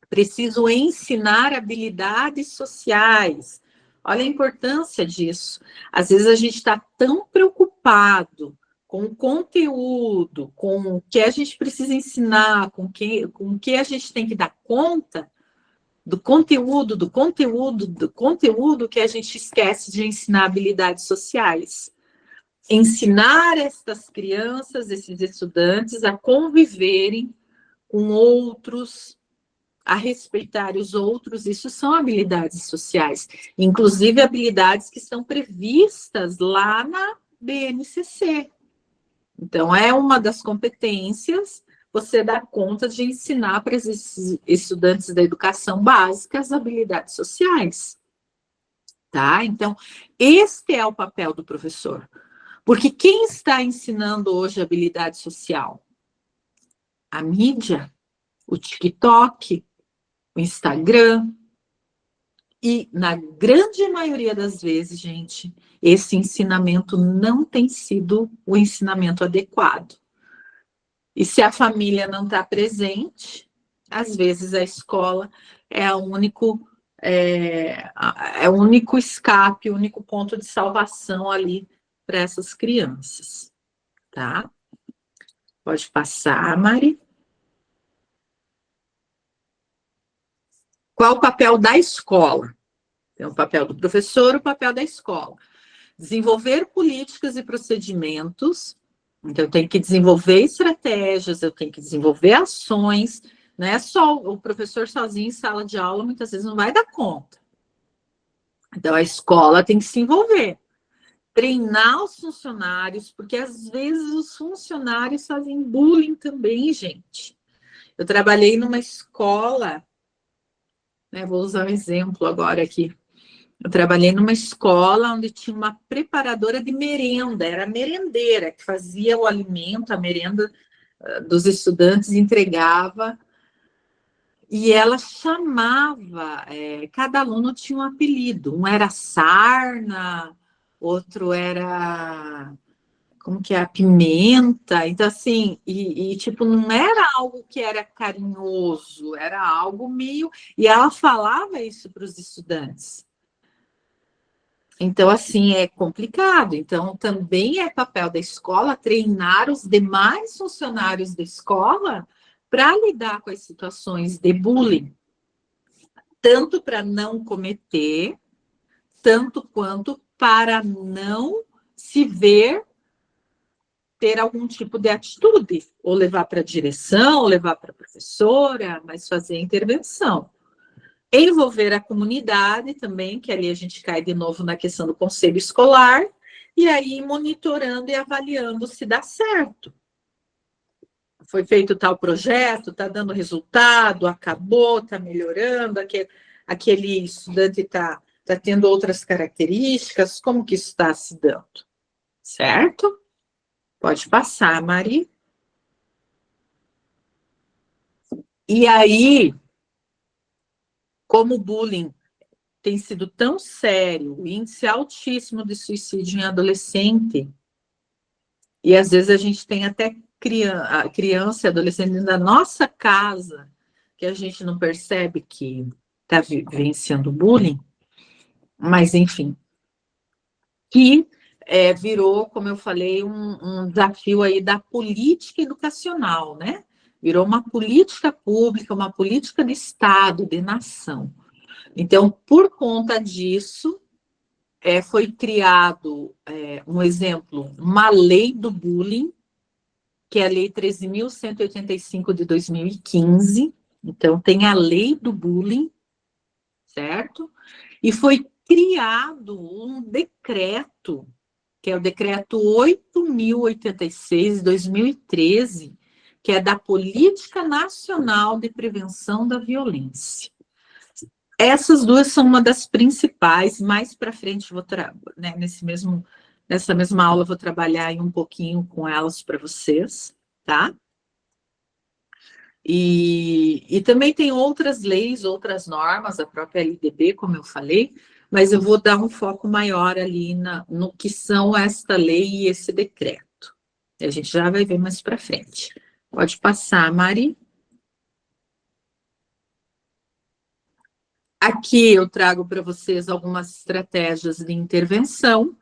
Preciso ensinar habilidades sociais. Olha a importância disso. Às vezes a gente está tão preocupado com o conteúdo, com o que a gente precisa ensinar, com o que a gente tem que dar conta, do conteúdo, que a gente esquece de ensinar habilidades sociais. Ensinar estas crianças, esses estudantes, a conviverem com outros, a respeitar os outros, isso são habilidades sociais, inclusive habilidades que estão previstas lá na BNCC. Então, é uma das competências você dar conta de ensinar para esses estudantes da educação básica as habilidades sociais. Tá? Então, este é o papel do professor. Porque quem está ensinando hoje habilidade social? A mídia, o TikTok, o Instagram. E, na grande maioria das vezes, gente, esse ensinamento não tem sido o ensinamento adequado. E se a família não está presente, às vezes a escola é o único é o único escape, o único ponto de salvação ali para essas crianças, tá? Pode passar, Mari. Qual o papel da escola? Tem o papel do professor, o papel da escola. Desenvolver políticas e procedimentos. Então, eu tenho que desenvolver estratégias, eu tenho que desenvolver ações. Não é só o professor sozinho em sala de aula, muitas vezes não vai dar conta. Então, a escola tem que se envolver. Treinar os funcionários, porque às vezes os funcionários fazem bullying também, gente. Eu trabalhei numa escola, né, vou usar um exemplo agora aqui. Eu trabalhei numa escola onde tinha uma preparadora de merenda, era a merendeira, que fazia o alimento, a merenda dos estudantes, entregava, e ela chamava, cada aluno tinha um apelido, um era sarna, outro era, como que é, a pimenta, então assim, tipo, não era algo que era carinhoso, era algo meio, e ela falava isso para os estudantes. Então, assim, é complicado. Então, também é papel da escola treinar os demais funcionários da escola para lidar com as situações de bullying, tanto para não cometer, tanto quanto para não se ver ter algum tipo de atitude, ou levar para a direção, ou levar para a professora, mas fazer a intervenção. Envolver a comunidade também, que ali a gente cai de novo na questão do conselho escolar, e aí monitorando e avaliando se dá certo. Foi feito tal projeto, está dando resultado, acabou, está melhorando, aquele estudante está tendo outras características, como que isso está se dando? Certo? Pode passar, Mari. E aí, como o bullying tem sido tão sério, o índice altíssimo de suicídio em adolescente, e às vezes a gente tem até criança e adolescente da nossa casa, que a gente não percebe que está vivenciando bullying, mas enfim, que virou, como eu falei, um desafio aí da política educacional, né? Virou uma política pública, uma política de Estado, de nação. Então, por conta disso, foi criado, um exemplo, uma lei do bullying, que é a Lei 13.185 de 2015. Então, tem a lei do bullying, certo? E foi criado um decreto, que é o decreto 8.086 de 2013, que é da Política Nacional de Prevenção da Violência. Essas duas são uma das principais. Mais para frente, né, nessa mesma aula, eu vou trabalhar aí um pouquinho com elas para vocês, tá? E também tem outras leis, outras normas, a própria LDB, como eu falei, mas eu vou dar um foco maior ali no que são esta lei e esse decreto. A gente já vai ver mais para frente. Pode passar, Mari. Aqui eu trago para vocês algumas estratégias de intervenção.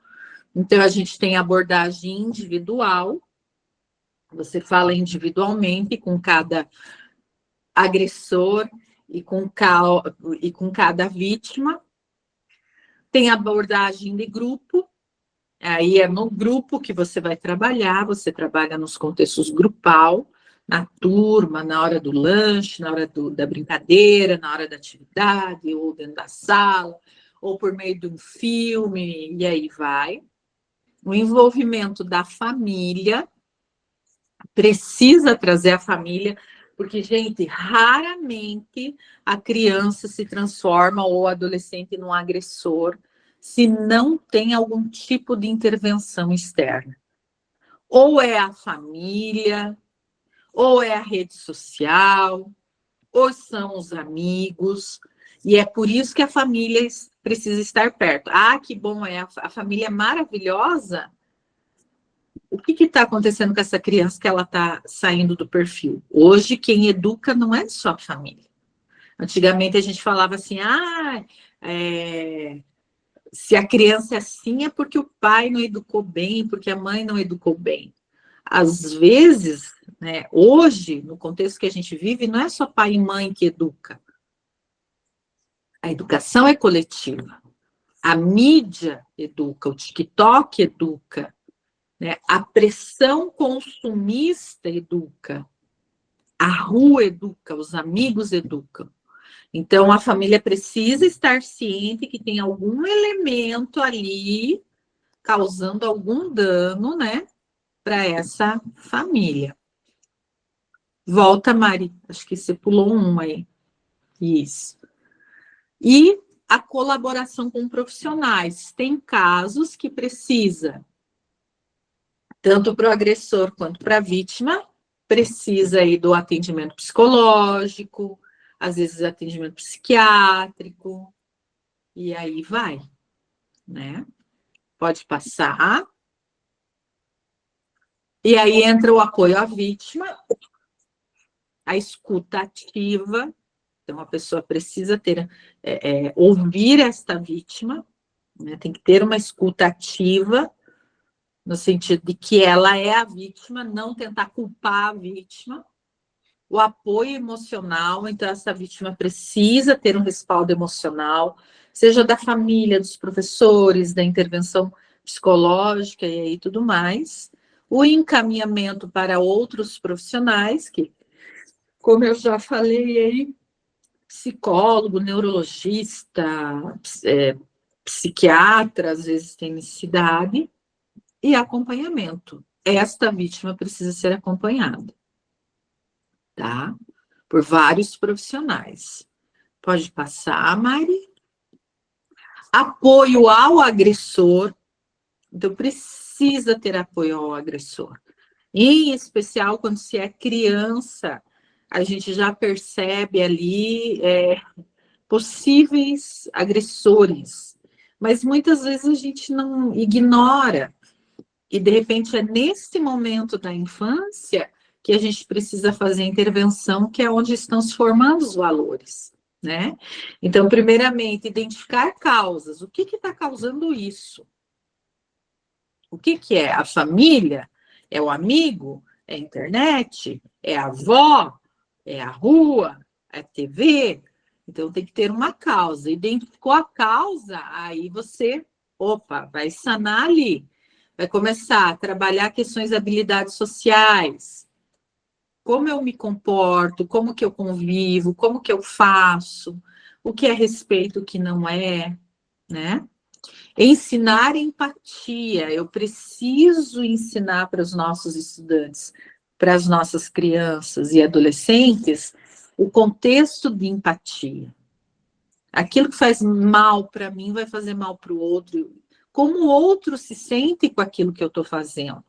Então, a gente tem abordagem individual. Você fala individualmente com cada agressor e com cada vítima. Tem abordagem de grupo. Aí é no grupo que você vai trabalhar. Você trabalha nos contextos grupal, na turma, na hora do lanche, na hora da brincadeira, na hora da atividade, ou dentro da sala, ou por meio de um filme, e aí vai. O envolvimento da família, precisa trazer a família, porque, gente, raramente a criança se transforma ou o adolescente num agressor se não tem algum tipo de intervenção externa. Ou é a família, ou é a rede social, ou são os amigos, e é por isso que a família precisa estar perto. Ah, que bom, a família é maravilhosa. O que está acontecendo com essa criança que ela está saindo do perfil? Hoje, quem educa não é só a família. Antigamente a gente falava assim, se a criança é assim é porque o pai não educou bem, porque a mãe não educou bem. Às vezes, né, hoje, no contexto que a gente vive, não é só pai e mãe que educa. A educação é coletiva. A mídia educa, o TikTok educa, né? A pressão consumista educa, a rua educa, os amigos educam. Então, a família precisa estar ciente que tem algum elemento ali causando algum dano, né, para essa família. Volta, Mari. Acho que você pulou um aí. Isso. E a colaboração com profissionais. Tem casos que precisa, tanto para o agressor quanto para a vítima, precisa aí do atendimento psicológico, às vezes atendimento psiquiátrico, e aí vai, né? Pode passar. E aí entra o apoio à vítima, a escuta ativa. Então, a pessoa precisa ter, ouvir esta vítima, né? Tem que ter uma escuta ativa, no sentido de que ela é a vítima, não tentar culpar a vítima. O apoio emocional, então, essa vítima precisa ter um respaldo emocional, seja da família, dos professores, da intervenção psicológica e aí tudo mais. O encaminhamento para outros profissionais, que, como eu já falei aí, psicólogo, neurologista, psiquiatra, às vezes tem necessidade, e acompanhamento. Esta vítima precisa ser acompanhada, tá? Por vários profissionais. Pode passar, Mari. Apoio ao agressor. Então, precisa ter apoio ao agressor. Em especial, quando se é criança, a gente já percebe ali possíveis agressores. Mas muitas vezes a gente não ignora. E, de repente, é nesse momento da infância que a gente precisa fazer a intervenção, que é onde estão se formando os valores, né? Então, primeiramente, identificar causas. O que está causando isso? O que é? A família? É o amigo? É a internet? É a avó? É a rua? É a TV? Então, tem que ter uma causa. Identificou a causa, aí você, vai sanar ali. Vai começar a trabalhar questões de habilidades sociais. Como eu me comporto, como que eu convivo, como que eu faço, o que é respeito, o que não é, né? Ensinar empatia. Eu preciso ensinar para os nossos estudantes, para as nossas crianças e adolescentes, o contexto de empatia. Aquilo que faz mal para mim vai fazer mal para o outro. Como o outro se sente com aquilo que eu estou fazendo.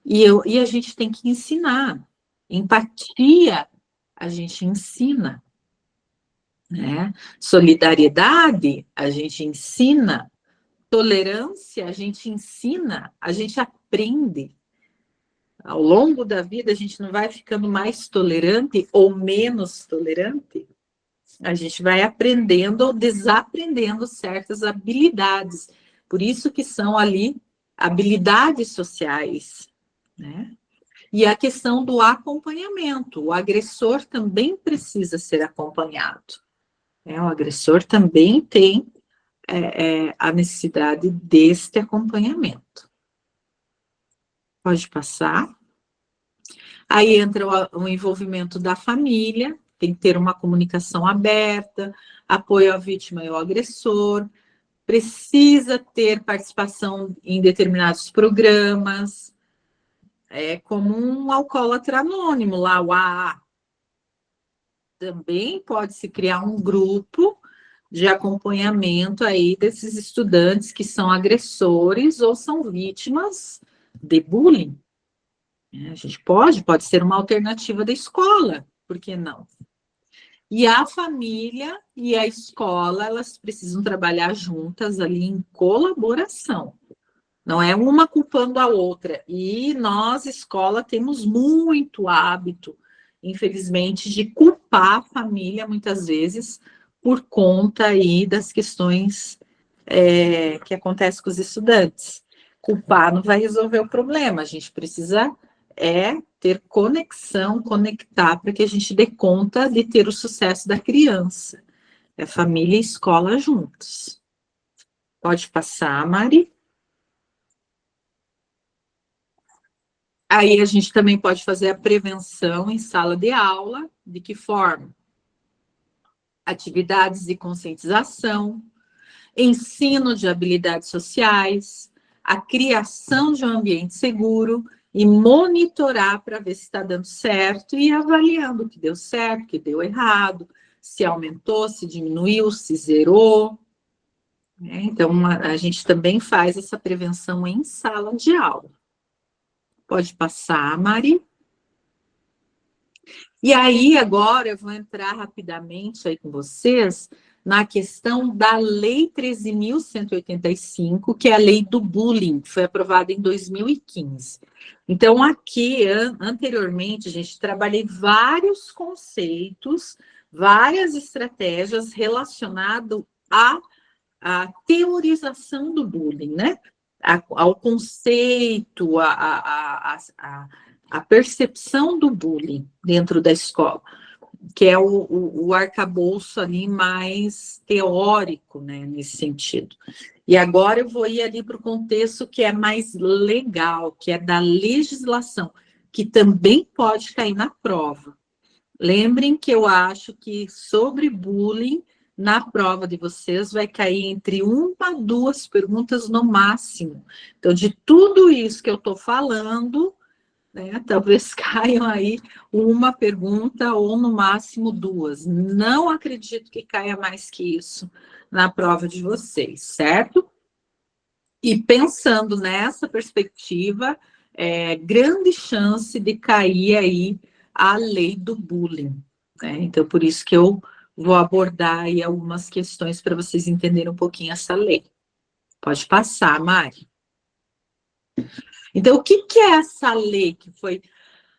E a gente tem que ensinar. Empatia, a gente ensina. Né? Solidariedade, a gente ensina. Tolerância, a gente ensina, a gente aprende. Ao longo da vida, a gente não vai ficando mais tolerante ou menos tolerante. A gente vai aprendendo ou desaprendendo certas habilidades. Por isso que são ali habilidades sociais, né? E a questão do acompanhamento. O agressor também precisa ser acompanhado. O agressor também tem a necessidade deste acompanhamento. Pode passar. Aí entra o envolvimento da família, tem que ter uma comunicação aberta, apoio à vítima e ao agressor, precisa ter participação em determinados programas, como um alcoólatra anônimo lá, o AA. Também pode-se criar um grupo de acompanhamento aí desses estudantes que são agressores ou são vítimas de bullying. A gente pode ser uma alternativa da escola, por que não? E a família e a escola, elas precisam trabalhar juntas ali em colaboração. Não é uma culpando a outra. E nós, escola, temos muito hábito, infelizmente, de culpar culpar a família, muitas vezes, por conta aí das questões que acontecem com os estudantes. Culpar não vai resolver o problema, a gente precisa ter conexão, conectar para que a gente dê conta de ter o sucesso da criança. É família e escola juntos. Pode passar, Mari. Aí a gente também pode fazer a prevenção em sala de aula. De que forma? Atividades de conscientização, ensino de habilidades sociais, a criação de um ambiente seguro e monitorar para ver se está dando certo e avaliando o que deu certo, o que deu errado, se aumentou, se diminuiu, se zerou. Então, a gente também faz essa prevenção em sala de aula. Pode passar, Mari. E aí, agora, eu vou entrar rapidamente aí com vocês na questão da Lei 13.185, que é a lei do bullying, que foi aprovada em 2015. Então, aqui, anteriormente, a gente trabalhei vários conceitos, várias estratégias relacionadas à teorização do bullying, né? Ao conceito, a percepção do bullying dentro da escola, que é o arcabouço ali mais teórico, né, nesse sentido. E agora eu vou ir ali para o contexto que é mais legal, que é da legislação, que também pode cair na prova. Lembrem que eu acho que sobre bullying, na prova de vocês, vai cair entre 1 a 2 perguntas no máximo. Então, de tudo isso que eu estou falando, né, talvez caiam aí uma pergunta ou no máximo 2. Não acredito que caia mais que isso na prova de vocês, certo? E pensando nessa perspectiva, grande chance de cair aí a lei do bullying, né? Então, por isso que eu vou abordar aí algumas questões para vocês entenderem um pouquinho essa lei. Pode passar, Mari. Então, o que é essa lei que foi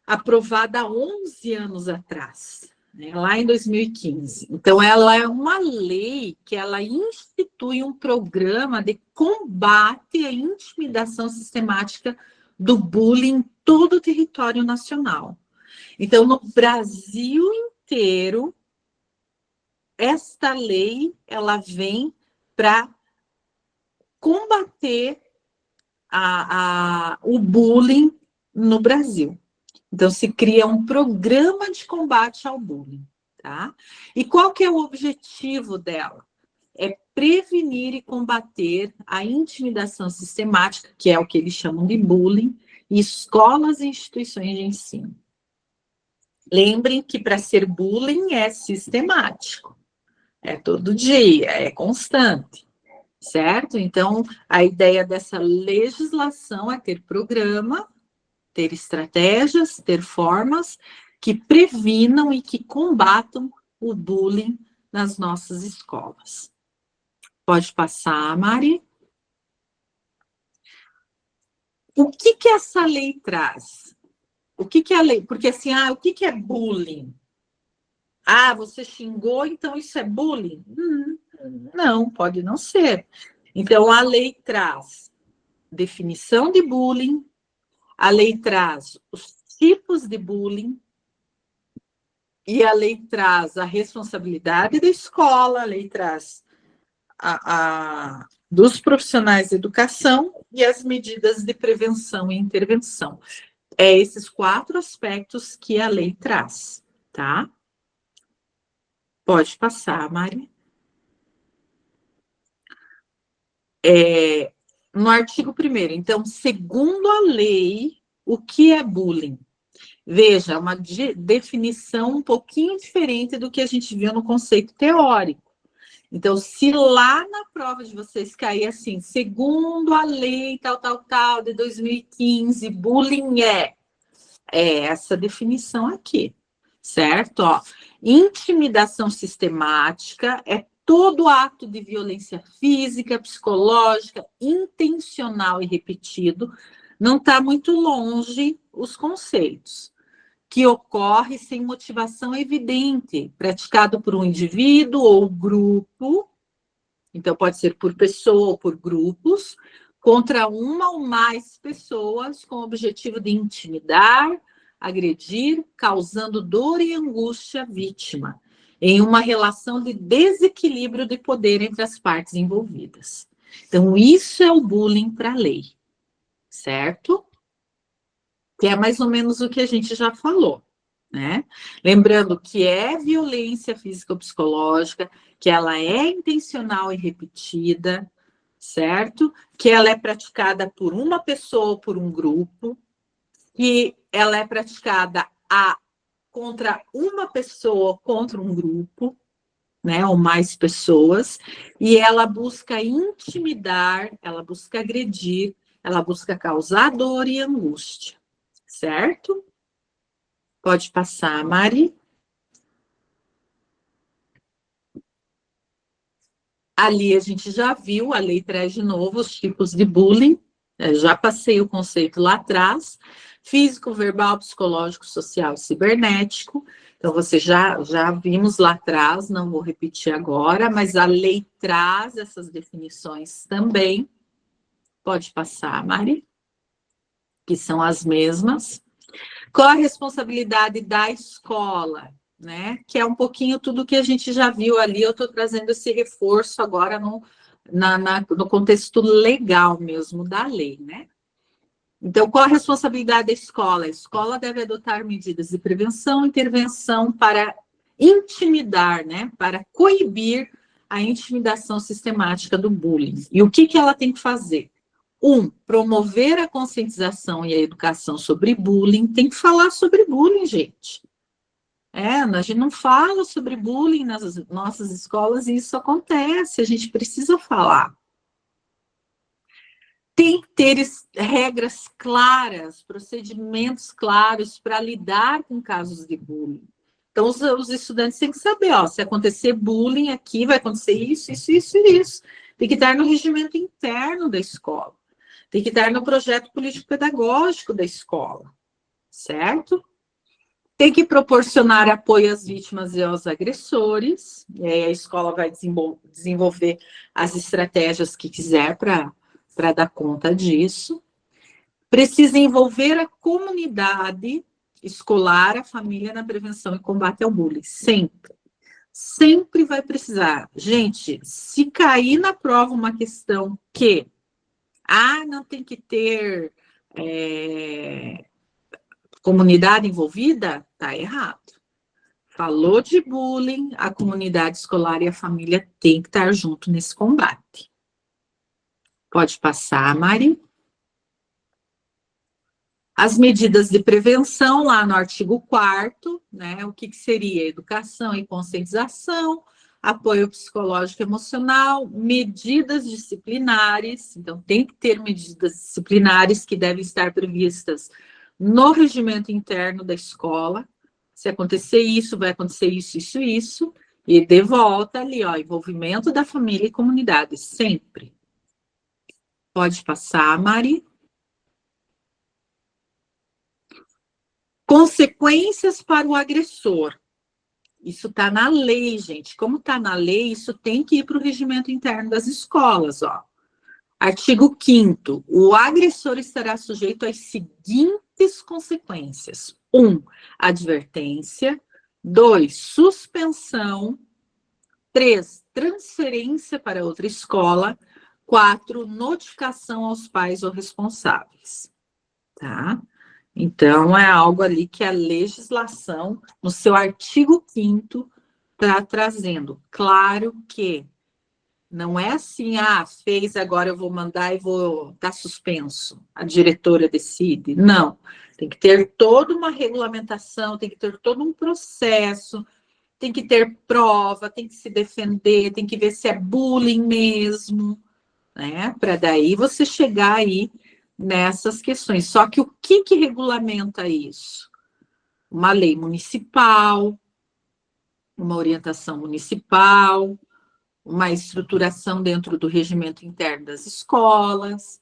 aprovada há 11 anos atrás, né, lá em 2015? Então, ela é uma lei que ela institui um programa de combate à intimidação sistemática do bullying em todo o território nacional. Então, no Brasil inteiro, esta lei ela vem para combater o bullying no Brasil. Então, se cria um programa de combate ao bullying, tá? E qual que é o objetivo dela? É prevenir e combater a intimidação sistemática, que é o que eles chamam de bullying, em escolas e instituições de ensino. Lembrem que para ser bullying é sistemático, é todo dia, é constante, certo? Então, a ideia dessa legislação é ter programa, ter estratégias, ter formas que previnam e que combatam o bullying nas nossas escolas. Pode passar, Mari. O que essa lei traz? O que é a lei? Porque assim, o que é bullying? Você xingou, então isso é bullying? Não, pode não ser. Então, a lei traz definição de bullying, a lei traz os tipos de bullying, e a lei traz a responsabilidade da escola, a lei traz dos profissionais de educação e as medidas de prevenção e intervenção. É esses 4 aspectos que a lei traz, tá? Pode passar, Mari. No artigo 1º, então, segundo a lei, o que é bullying? Veja, uma definição um pouquinho diferente do que a gente viu no conceito teórico. Então, se lá na prova de vocês cair assim, segundo a lei tal, de 2015, bullying é essa definição aqui, certo? Intimidação sistemática é todo ato de violência física, psicológica, intencional e repetido. Não está muito longe os conceitos. que ocorre sem motivação evidente, praticado por um indivíduo ou grupo, então pode ser por pessoa ou por grupos, contra uma ou mais pessoas com o objetivo de intimidar, agredir, causando dor e angústia à vítima, em uma relação de desequilíbrio de poder entre as partes envolvidas. Então, isso é o bullying para a lei, certo? Que é mais ou menos o que a gente já falou, né? Lembrando que é violência física ou psicológica, que ela é intencional e repetida, certo? Que ela é praticada por uma pessoa ou por um grupo, que ela é praticada contra uma pessoa ou contra um grupo, né, ou mais pessoas, e ela busca intimidar, ela busca agredir, ela busca causar dor e angústia, certo? Pode passar, Mari. Ali a gente já viu, a lei traz de novo os tipos de bullying, já passei o conceito lá atrás, físico, verbal, psicológico, social e cibernético. Então, você já vimos lá atrás, não vou repetir agora, mas a lei traz essas definições também. Pode passar, Mari, que são as mesmas. Qual a responsabilidade da escola, né? Que é um pouquinho tudo que a gente já viu ali, eu estou trazendo esse reforço agora no contexto legal mesmo da lei, né? Então, qual a responsabilidade da escola? A escola deve adotar medidas de prevenção e intervenção para intimidar, né? Para coibir a intimidação sistemática do bullying. E o que ela tem que fazer? Promover a conscientização e a educação sobre bullying. Tem que falar sobre bullying, gente. A gente não fala sobre bullying nas nossas escolas e isso acontece, a gente precisa falar. Tem que ter regras claras, procedimentos claros para lidar com casos de bullying. Então, os estudantes têm que saber, se acontecer bullying aqui, vai acontecer isso, isso, isso e isso. Tem que estar no regimento interno da escola. Tem que estar no projeto político-pedagógico da escola, certo? Tem que proporcionar apoio às vítimas e aos agressores, e aí a escola vai desenvolver as estratégias que quiser para dar conta disso. Precisa envolver a comunidade escolar, a família na prevenção e combate ao bullying, sempre. Sempre vai precisar. Gente, se cair na prova uma questão que não tem que ter comunidade envolvida, tá errado. Falou de bullying, a comunidade escolar e a família tem que estar junto nesse combate. Pode passar, Mari. As medidas de prevenção, lá no artigo 4º, né? O que seria? Educação e conscientização, apoio psicológico e emocional, medidas disciplinares. Então, tem que ter medidas disciplinares que devem estar previstas no regimento interno da escola. Se acontecer isso, vai acontecer isso, isso, isso. E de volta ali, envolvimento da família e comunidade, sempre. Pode passar, Mari. Consequências para o agressor. Isso está na lei, gente. Como está na lei, isso tem que ir para o regimento interno das escolas, Artigo 5º. O agressor estará sujeito às seguintes consequências. 1, advertência. 2, suspensão. 3, transferência para outra escola. 4, notificação aos pais ou responsáveis. Tá? Então, é algo ali que a legislação, no seu artigo 5º, está trazendo. Claro que não é assim, fez, agora eu vou mandar e vou estar suspenso. A diretora decide. Não. Tem que ter toda uma regulamentação, tem que ter todo um processo, tem que ter prova, tem que se defender, tem que ver se é bullying mesmo, né? Para daí você chegar aí nessas questões. Só que o que regulamenta isso? Uma lei municipal, uma orientação municipal, uma estruturação dentro do regimento interno das escolas.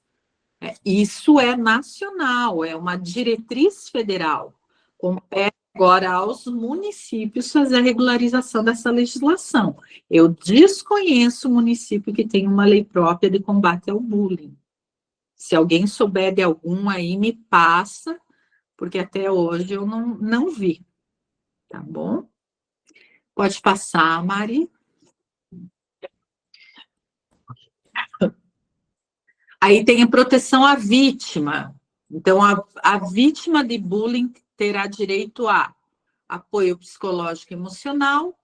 Isso é nacional, é uma diretriz federal. Compete agora aos municípios fazer a regularização dessa legislação. Eu desconheço o município que tem uma lei própria de combate ao bullying. Se alguém souber de algum aí, me passa, porque até hoje eu não vi. Tá bom? Pode passar, Mari. Aí tem a proteção à vítima. Então, a vítima de bullying terá direito a apoio psicológico e emocional,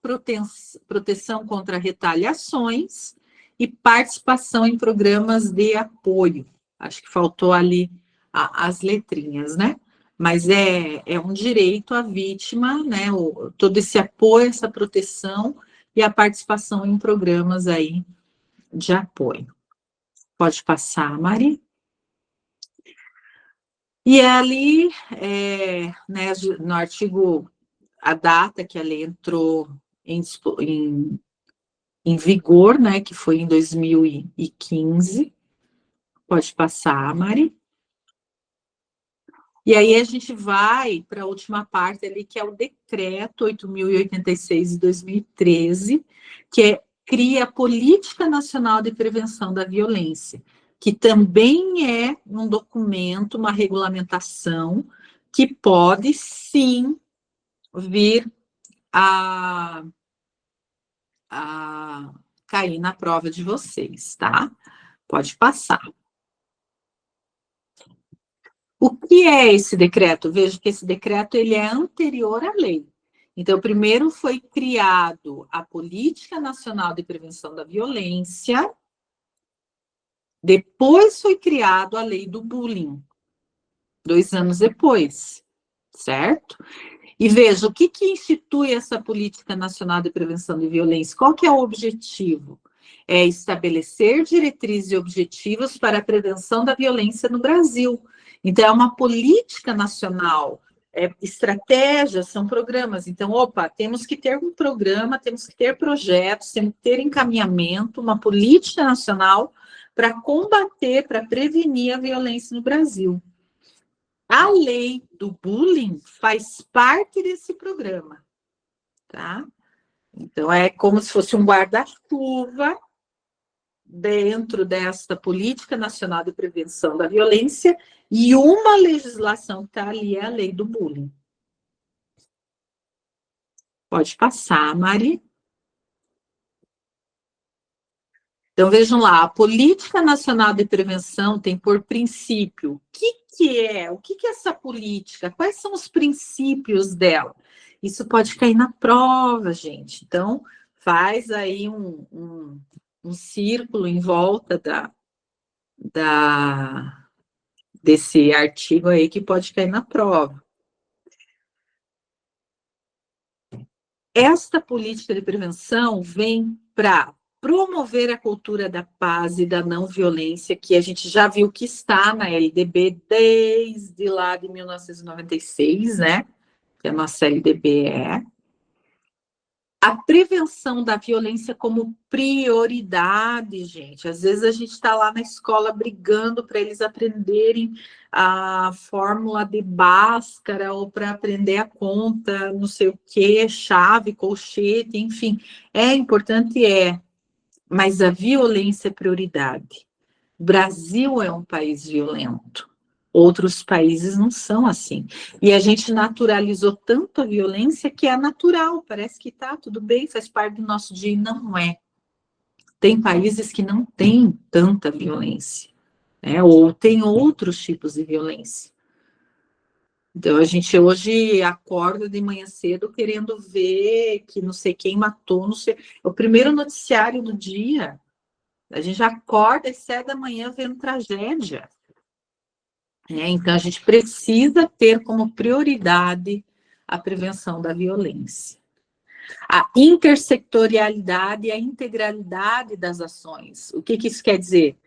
proteção contra retaliações e participação em programas de apoio. Acho que faltou ali as letrinhas, né? Mas é um direito à vítima, né? Todo esse apoio, essa proteção e a participação em programas aí de apoio. Pode passar, Mari. E ali, né, no artigo, a data que a lei entrou em vigor, né, que foi em 2015. Pode passar, Mari. E aí a gente vai para a última parte ali, que é o decreto 8.086 de 2013, que cria a Política Nacional de Prevenção da Violência, que também é um documento, uma regulamentação, que pode sim vir a cair na prova de vocês, tá? Pode passar. O que é esse decreto? Veja que esse decreto ele é anterior à lei. Então, primeiro foi criado a Política Nacional de Prevenção da Violência, depois foi criado a Lei do Bullying, 2 anos depois, certo? E veja, o que institui essa Política Nacional de Prevenção de Violência? Qual que é o objetivo? É estabelecer diretrizes e objetivos para a prevenção da violência no Brasil. Então, é uma política nacional, estratégias, são programas. Então, temos que ter um programa, temos que ter projetos, temos que ter encaminhamento, uma política nacional para combater, para prevenir a violência no Brasil. A lei do bullying faz parte desse programa, tá? Então, é como se fosse um guarda-chuva dentro desta Política Nacional de Prevenção da Violência e uma legislação que está ali é a lei do bullying. Pode passar, Mari. Então, vejam lá, a Política Nacional de Prevenção tem por princípio, o que é essa política? Quais são os princípios dela? Isso pode cair na prova, gente. Então, faz aí um círculo em volta desse artigo aí que pode cair na prova. Esta política de prevenção vem para promover a cultura da paz e da não violência, que a gente já viu que está na LDB desde lá de 1996, né? Que a nossa LDB é. A prevenção da violência como prioridade, gente. Às vezes a gente está lá na escola brigando para eles aprenderem a fórmula de Bhaskara ou para aprender a conta, não sei o quê, chave, colchete, enfim. É importante, mas a violência é prioridade. O Brasil é um país violento. Outros países não são assim. E a gente naturalizou tanto a violência que é natural, parece que tá tudo bem, faz parte do nosso dia, e não é. Tem países que não têm tanta violência, né? Ou tem outros tipos de violência. Então, a gente hoje acorda de manhã cedo querendo ver que não sei quem matou, não sei. O primeiro noticiário do dia, a gente acorda às 7 da manhã vendo tragédia. Então, a gente precisa ter como prioridade a prevenção da violência. A intersectorialidade e a integralidade das ações. O que isso quer dizer?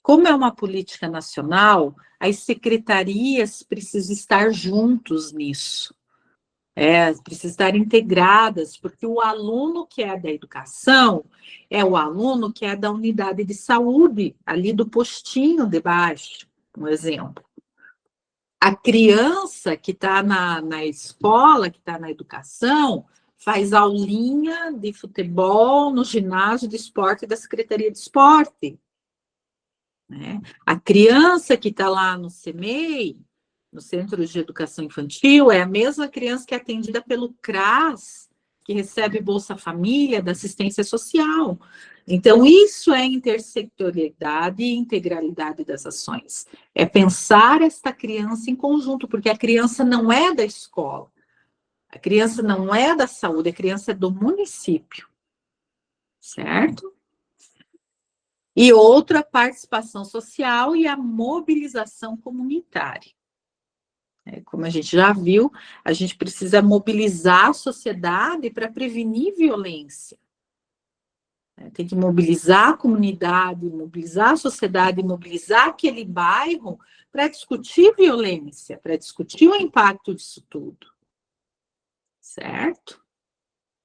Como é uma política nacional, as secretarias precisam estar juntos nisso. Precisam estar integradas, porque o aluno que é da educação é o aluno que é da unidade de saúde, ali do postinho de baixo, um exemplo. A criança que está na escola, que está na educação, faz aulinha de futebol no ginásio de esporte da Secretaria de Esporte. Né? A criança que está lá no CEMEI, no Centro de Educação Infantil, é a mesma criança que é atendida pelo CRAS, que recebe Bolsa Família da assistência social. Então, isso é intersectorialidade e integralidade das ações. É pensar esta criança em conjunto, porque a criança não é da escola, a criança não é da saúde, a criança é do município, certo? E outra, a participação social e a mobilização comunitária. Como a gente já viu, a gente precisa mobilizar a sociedade para prevenir violência. Tem que mobilizar a comunidade, mobilizar a sociedade, mobilizar aquele bairro para discutir violência, para discutir o impacto disso tudo. Certo?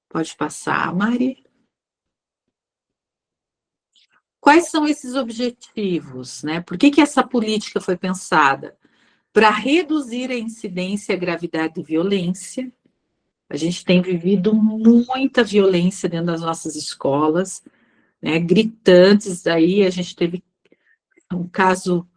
Pode passar, Mari. Quais são esses objetivos, né? Por que essa política foi pensada? Para reduzir a incidência e a gravidade de violência. A gente tem vivido muita violência dentro das nossas escolas, né? Gritantes. Daí a gente teve um caso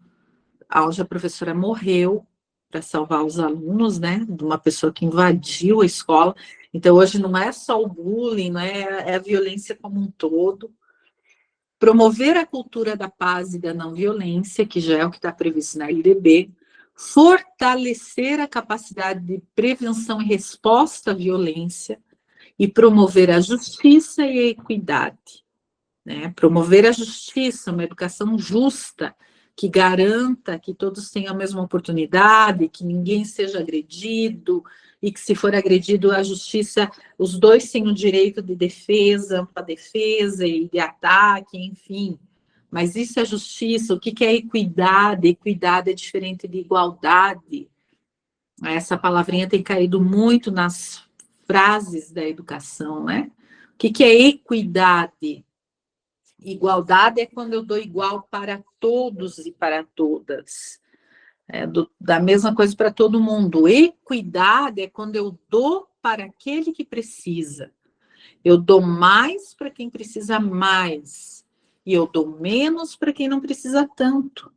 onde a professora morreu para salvar os alunos, né? De uma pessoa que invadiu a escola. Então, hoje não é só o bullying, não é a violência como um todo. Promover a cultura da paz e da não violência, que já é o que está previsto na LDB. Fortalecer a capacidade de prevenção e resposta à violência e promover a justiça e a equidade. Né? Promover a justiça, uma educação justa, que garanta que todos tenham a mesma oportunidade, que ninguém seja agredido, e que se for agredido a justiça, os dois têm o direito de defesa, ampla defesa e de ataque, enfim. Mas isso é justiça. O que é equidade? Equidade é diferente de igualdade. Essa palavrinha tem caído muito nas frases da educação, né? O que é equidade? Igualdade é quando eu dou igual para todos e para todas. Da mesma coisa para todo mundo. Equidade é quando eu dou para aquele que precisa. Eu dou mais para quem precisa mais. E eu dou menos para quem não precisa tanto.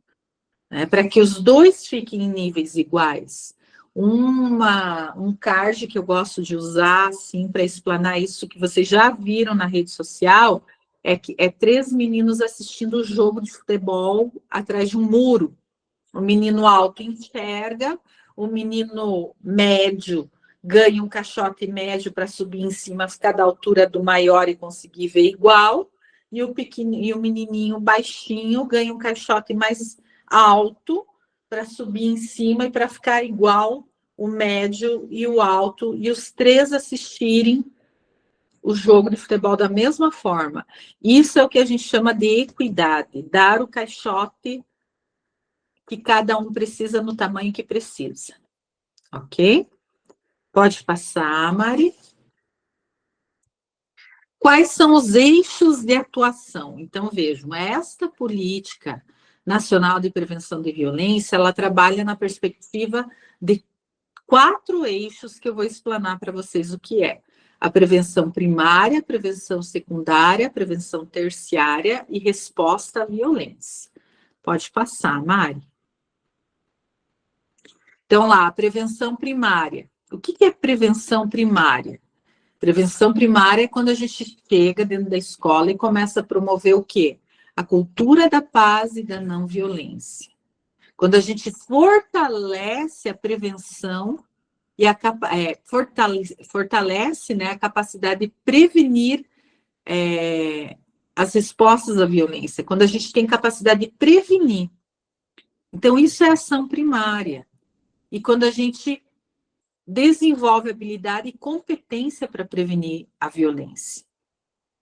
Para que os dois fiquem em níveis iguais. Um card que eu gosto de usar assim, para explanar isso, que vocês já viram na rede social, é 3 meninos assistindo o jogo de futebol atrás de um muro. O menino alto enxerga, o menino médio ganha um caixote médio para subir em cima, ficar da altura do maior e conseguir ver igual, e o menininho baixinho ganha um caixote mais alto para subir em cima e para ficar igual o médio e o alto, e os 3 assistirem o jogo de futebol da mesma forma. Isso é o que a gente chama de equidade, dar o caixote que cada um precisa no tamanho que precisa. Ok? Pode passar, Mari. Quais são os eixos de atuação? Então, vejam, esta política nacional de prevenção de violência, ela trabalha na perspectiva de 4 eixos que eu vou explanar para vocês o que é. A prevenção primária, a prevenção secundária, a prevenção terciária e resposta à violência. Pode passar, Mari. Então, lá, a prevenção primária. O que é prevenção primária? Prevenção primária é quando a gente chega dentro da escola e começa a promover o quê? A cultura da paz e da não violência. Quando a gente fortalece a prevenção e fortalece, né, a capacidade de prevenir as respostas à violência. Quando a gente tem capacidade de prevenir. Então, isso é ação primária. E quando a gente desenvolve habilidade e competência para prevenir a violência.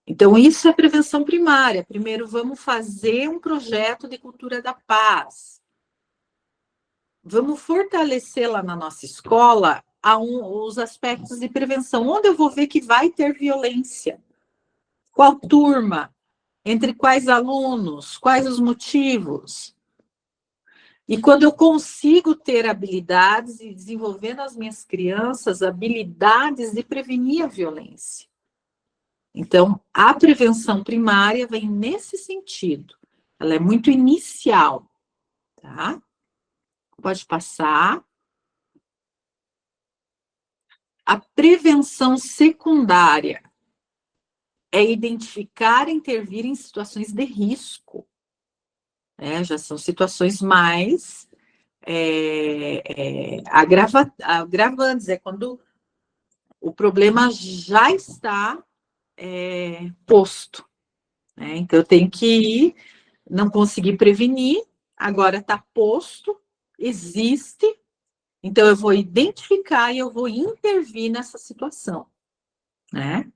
Então, isso é prevenção primária. Primeiro, vamos fazer um projeto de cultura da paz. Vamos fortalecer lá na nossa escola os aspectos de prevenção. Onde eu vou ver que vai ter violência? Qual turma? Entre quais alunos? Quais os motivos? E quando eu consigo ter habilidades e desenvolver nas minhas crianças habilidades de prevenir a violência. Então, a prevenção primária vem nesse sentido. Ela é muito inicial, tá? Pode passar. A prevenção secundária é identificar e intervir em situações de risco. Já são situações mais agravantes, é quando o problema já está posto. Então, eu tenho que ir, não consegui prevenir, agora está posto, existe, então eu vou identificar e eu vou intervir nessa situação, né?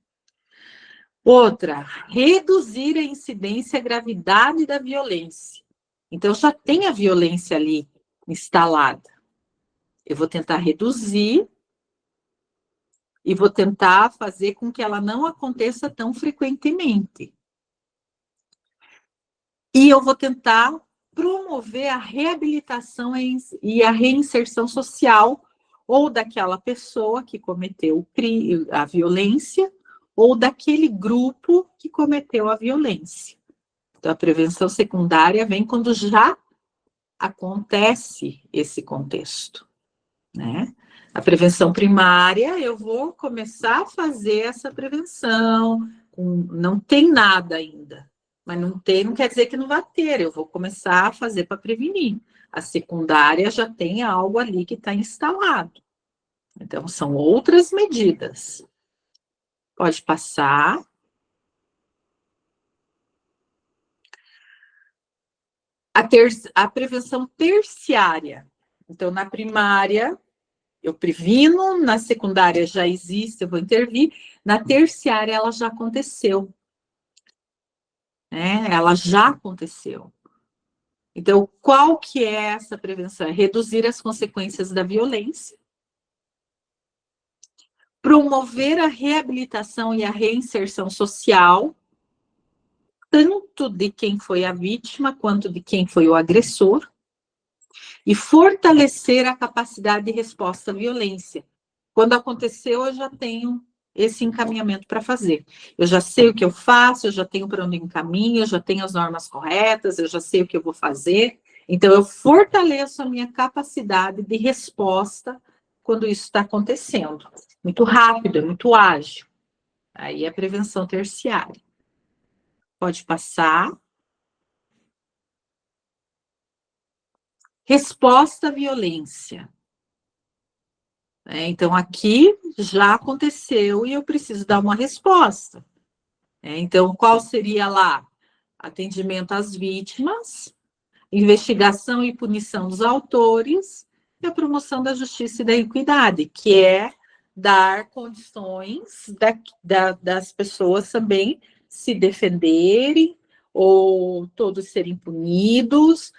Outra, reduzir a incidência e a gravidade da violência. Então, já tem a violência ali instalada. Eu vou tentar reduzir e vou tentar fazer com que ela não aconteça tão frequentemente. E eu vou tentar promover a reabilitação e a reinserção social ou daquela pessoa que cometeu a violência ou daquele grupo que cometeu a violência. Então, a prevenção secundária vem quando já acontece esse contexto, né? A prevenção primária, eu vou começar a fazer essa prevenção, não tem nada ainda, mas não quer dizer que não vai ter, eu vou começar a fazer para prevenir. A secundária já tem algo ali que está instalado. Então, são outras medidas. Pode passar. A prevenção terciária. Então, na primária, eu previno, na secundária já existe, eu vou intervir, na terciária ela já aconteceu. Ela já aconteceu. Então, qual que é essa prevenção? É reduzir as consequências da violência, promover a reabilitação e a reinserção social, tanto de quem foi a vítima quanto de quem foi o agressor, e fortalecer a capacidade de resposta à violência. Quando aconteceu, eu já tenho esse encaminhamento para fazer. Eu já sei o que eu faço, eu já tenho para onde encaminho, eu já tenho as normas corretas, eu já sei o que eu vou fazer. Então, eu fortaleço a minha capacidade de resposta quando isso está acontecendo. Muito rápido, muito ágil. Aí é prevenção terciária. Pode passar. Resposta à violência. Então, aqui já aconteceu e eu preciso dar uma resposta. Então, qual seria lá? Atendimento às vítimas, investigação e punição dos autores e a promoção da justiça e da equidade, que é dar condições das pessoas também se defenderem ou todos serem punidos.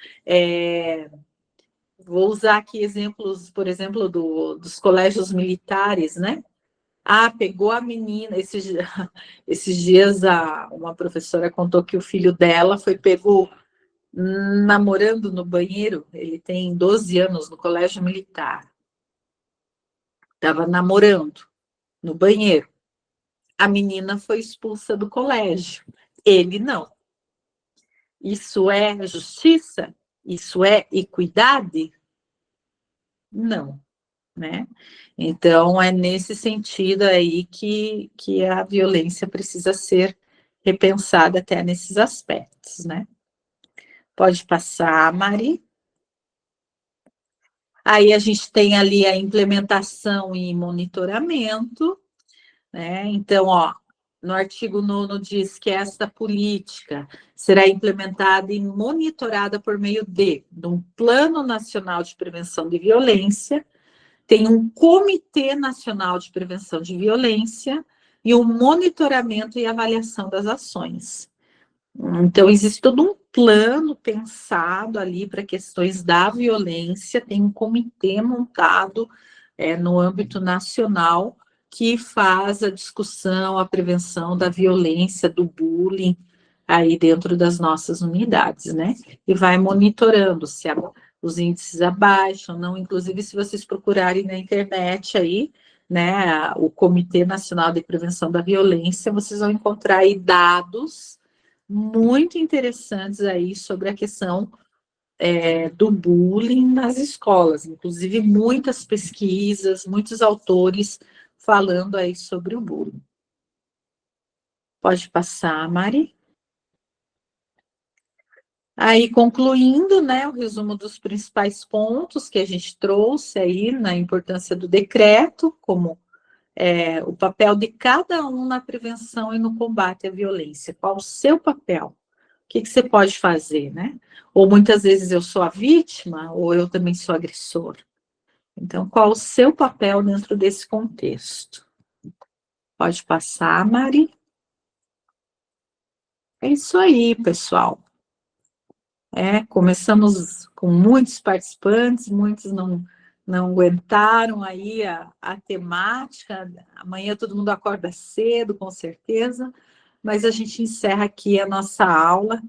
Vou usar aqui exemplos, por exemplo, dos colégios militares, né? Pegou a menina. Esses dias uma professora contou que o filho dela foi pego namorando no banheiro. Ele tem 12 anos no colégio militar. Estava namorando no banheiro. A menina foi expulsa do colégio. Ele não. Isso é justiça? Isso é equidade? Não, né? Então, é nesse sentido aí que a violência precisa ser repensada até nesses aspectos, né? Pode passar, Mari. Aí a gente tem ali a implementação e monitoramento, né? Então, no artigo 9º diz que esta política será implementada e monitorada por meio de um Plano Nacional de Prevenção de Violência, tem um Comitê Nacional de Prevenção de Violência e o monitoramento e avaliação das ações. Então, existe todo um plano pensado ali para questões da violência, tem um comitê montado no âmbito nacional que faz a discussão, a prevenção da violência, do bullying, aí dentro das nossas unidades, né? E vai monitorando se os índices abaixam, não, inclusive se vocês procurarem na internet aí, né, o Comitê Nacional de Prevenção da Violência, vocês vão encontrar aí dados muito interessantes aí sobre a questão do bullying nas escolas, inclusive muitas pesquisas, muitos autores falando aí sobre o bullying. Pode passar, Mari. Aí, concluindo, né, o resumo dos principais pontos que a gente trouxe aí na importância do decreto, como o papel de cada um na prevenção e no combate à violência. Qual o seu papel? O que você pode fazer, né? Ou muitas vezes eu sou a vítima, ou eu também sou agressor. Então, qual o seu papel dentro desse contexto? Pode passar, Mari. É isso aí, pessoal. Começamos com muitos participantes, muitos não aguentaram aí a temática. Amanhã todo mundo acorda cedo, com certeza, mas a gente encerra aqui a nossa aula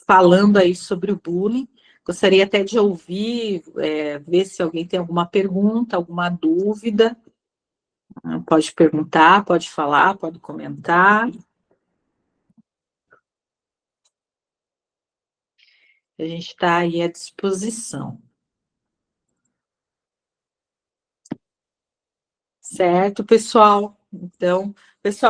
falando aí sobre o bullying. Gostaria até de ouvir, ver se alguém tem alguma pergunta, alguma dúvida. Pode perguntar, pode falar, pode comentar. A gente está aí à disposição. Certo, pessoal? Então, pessoal,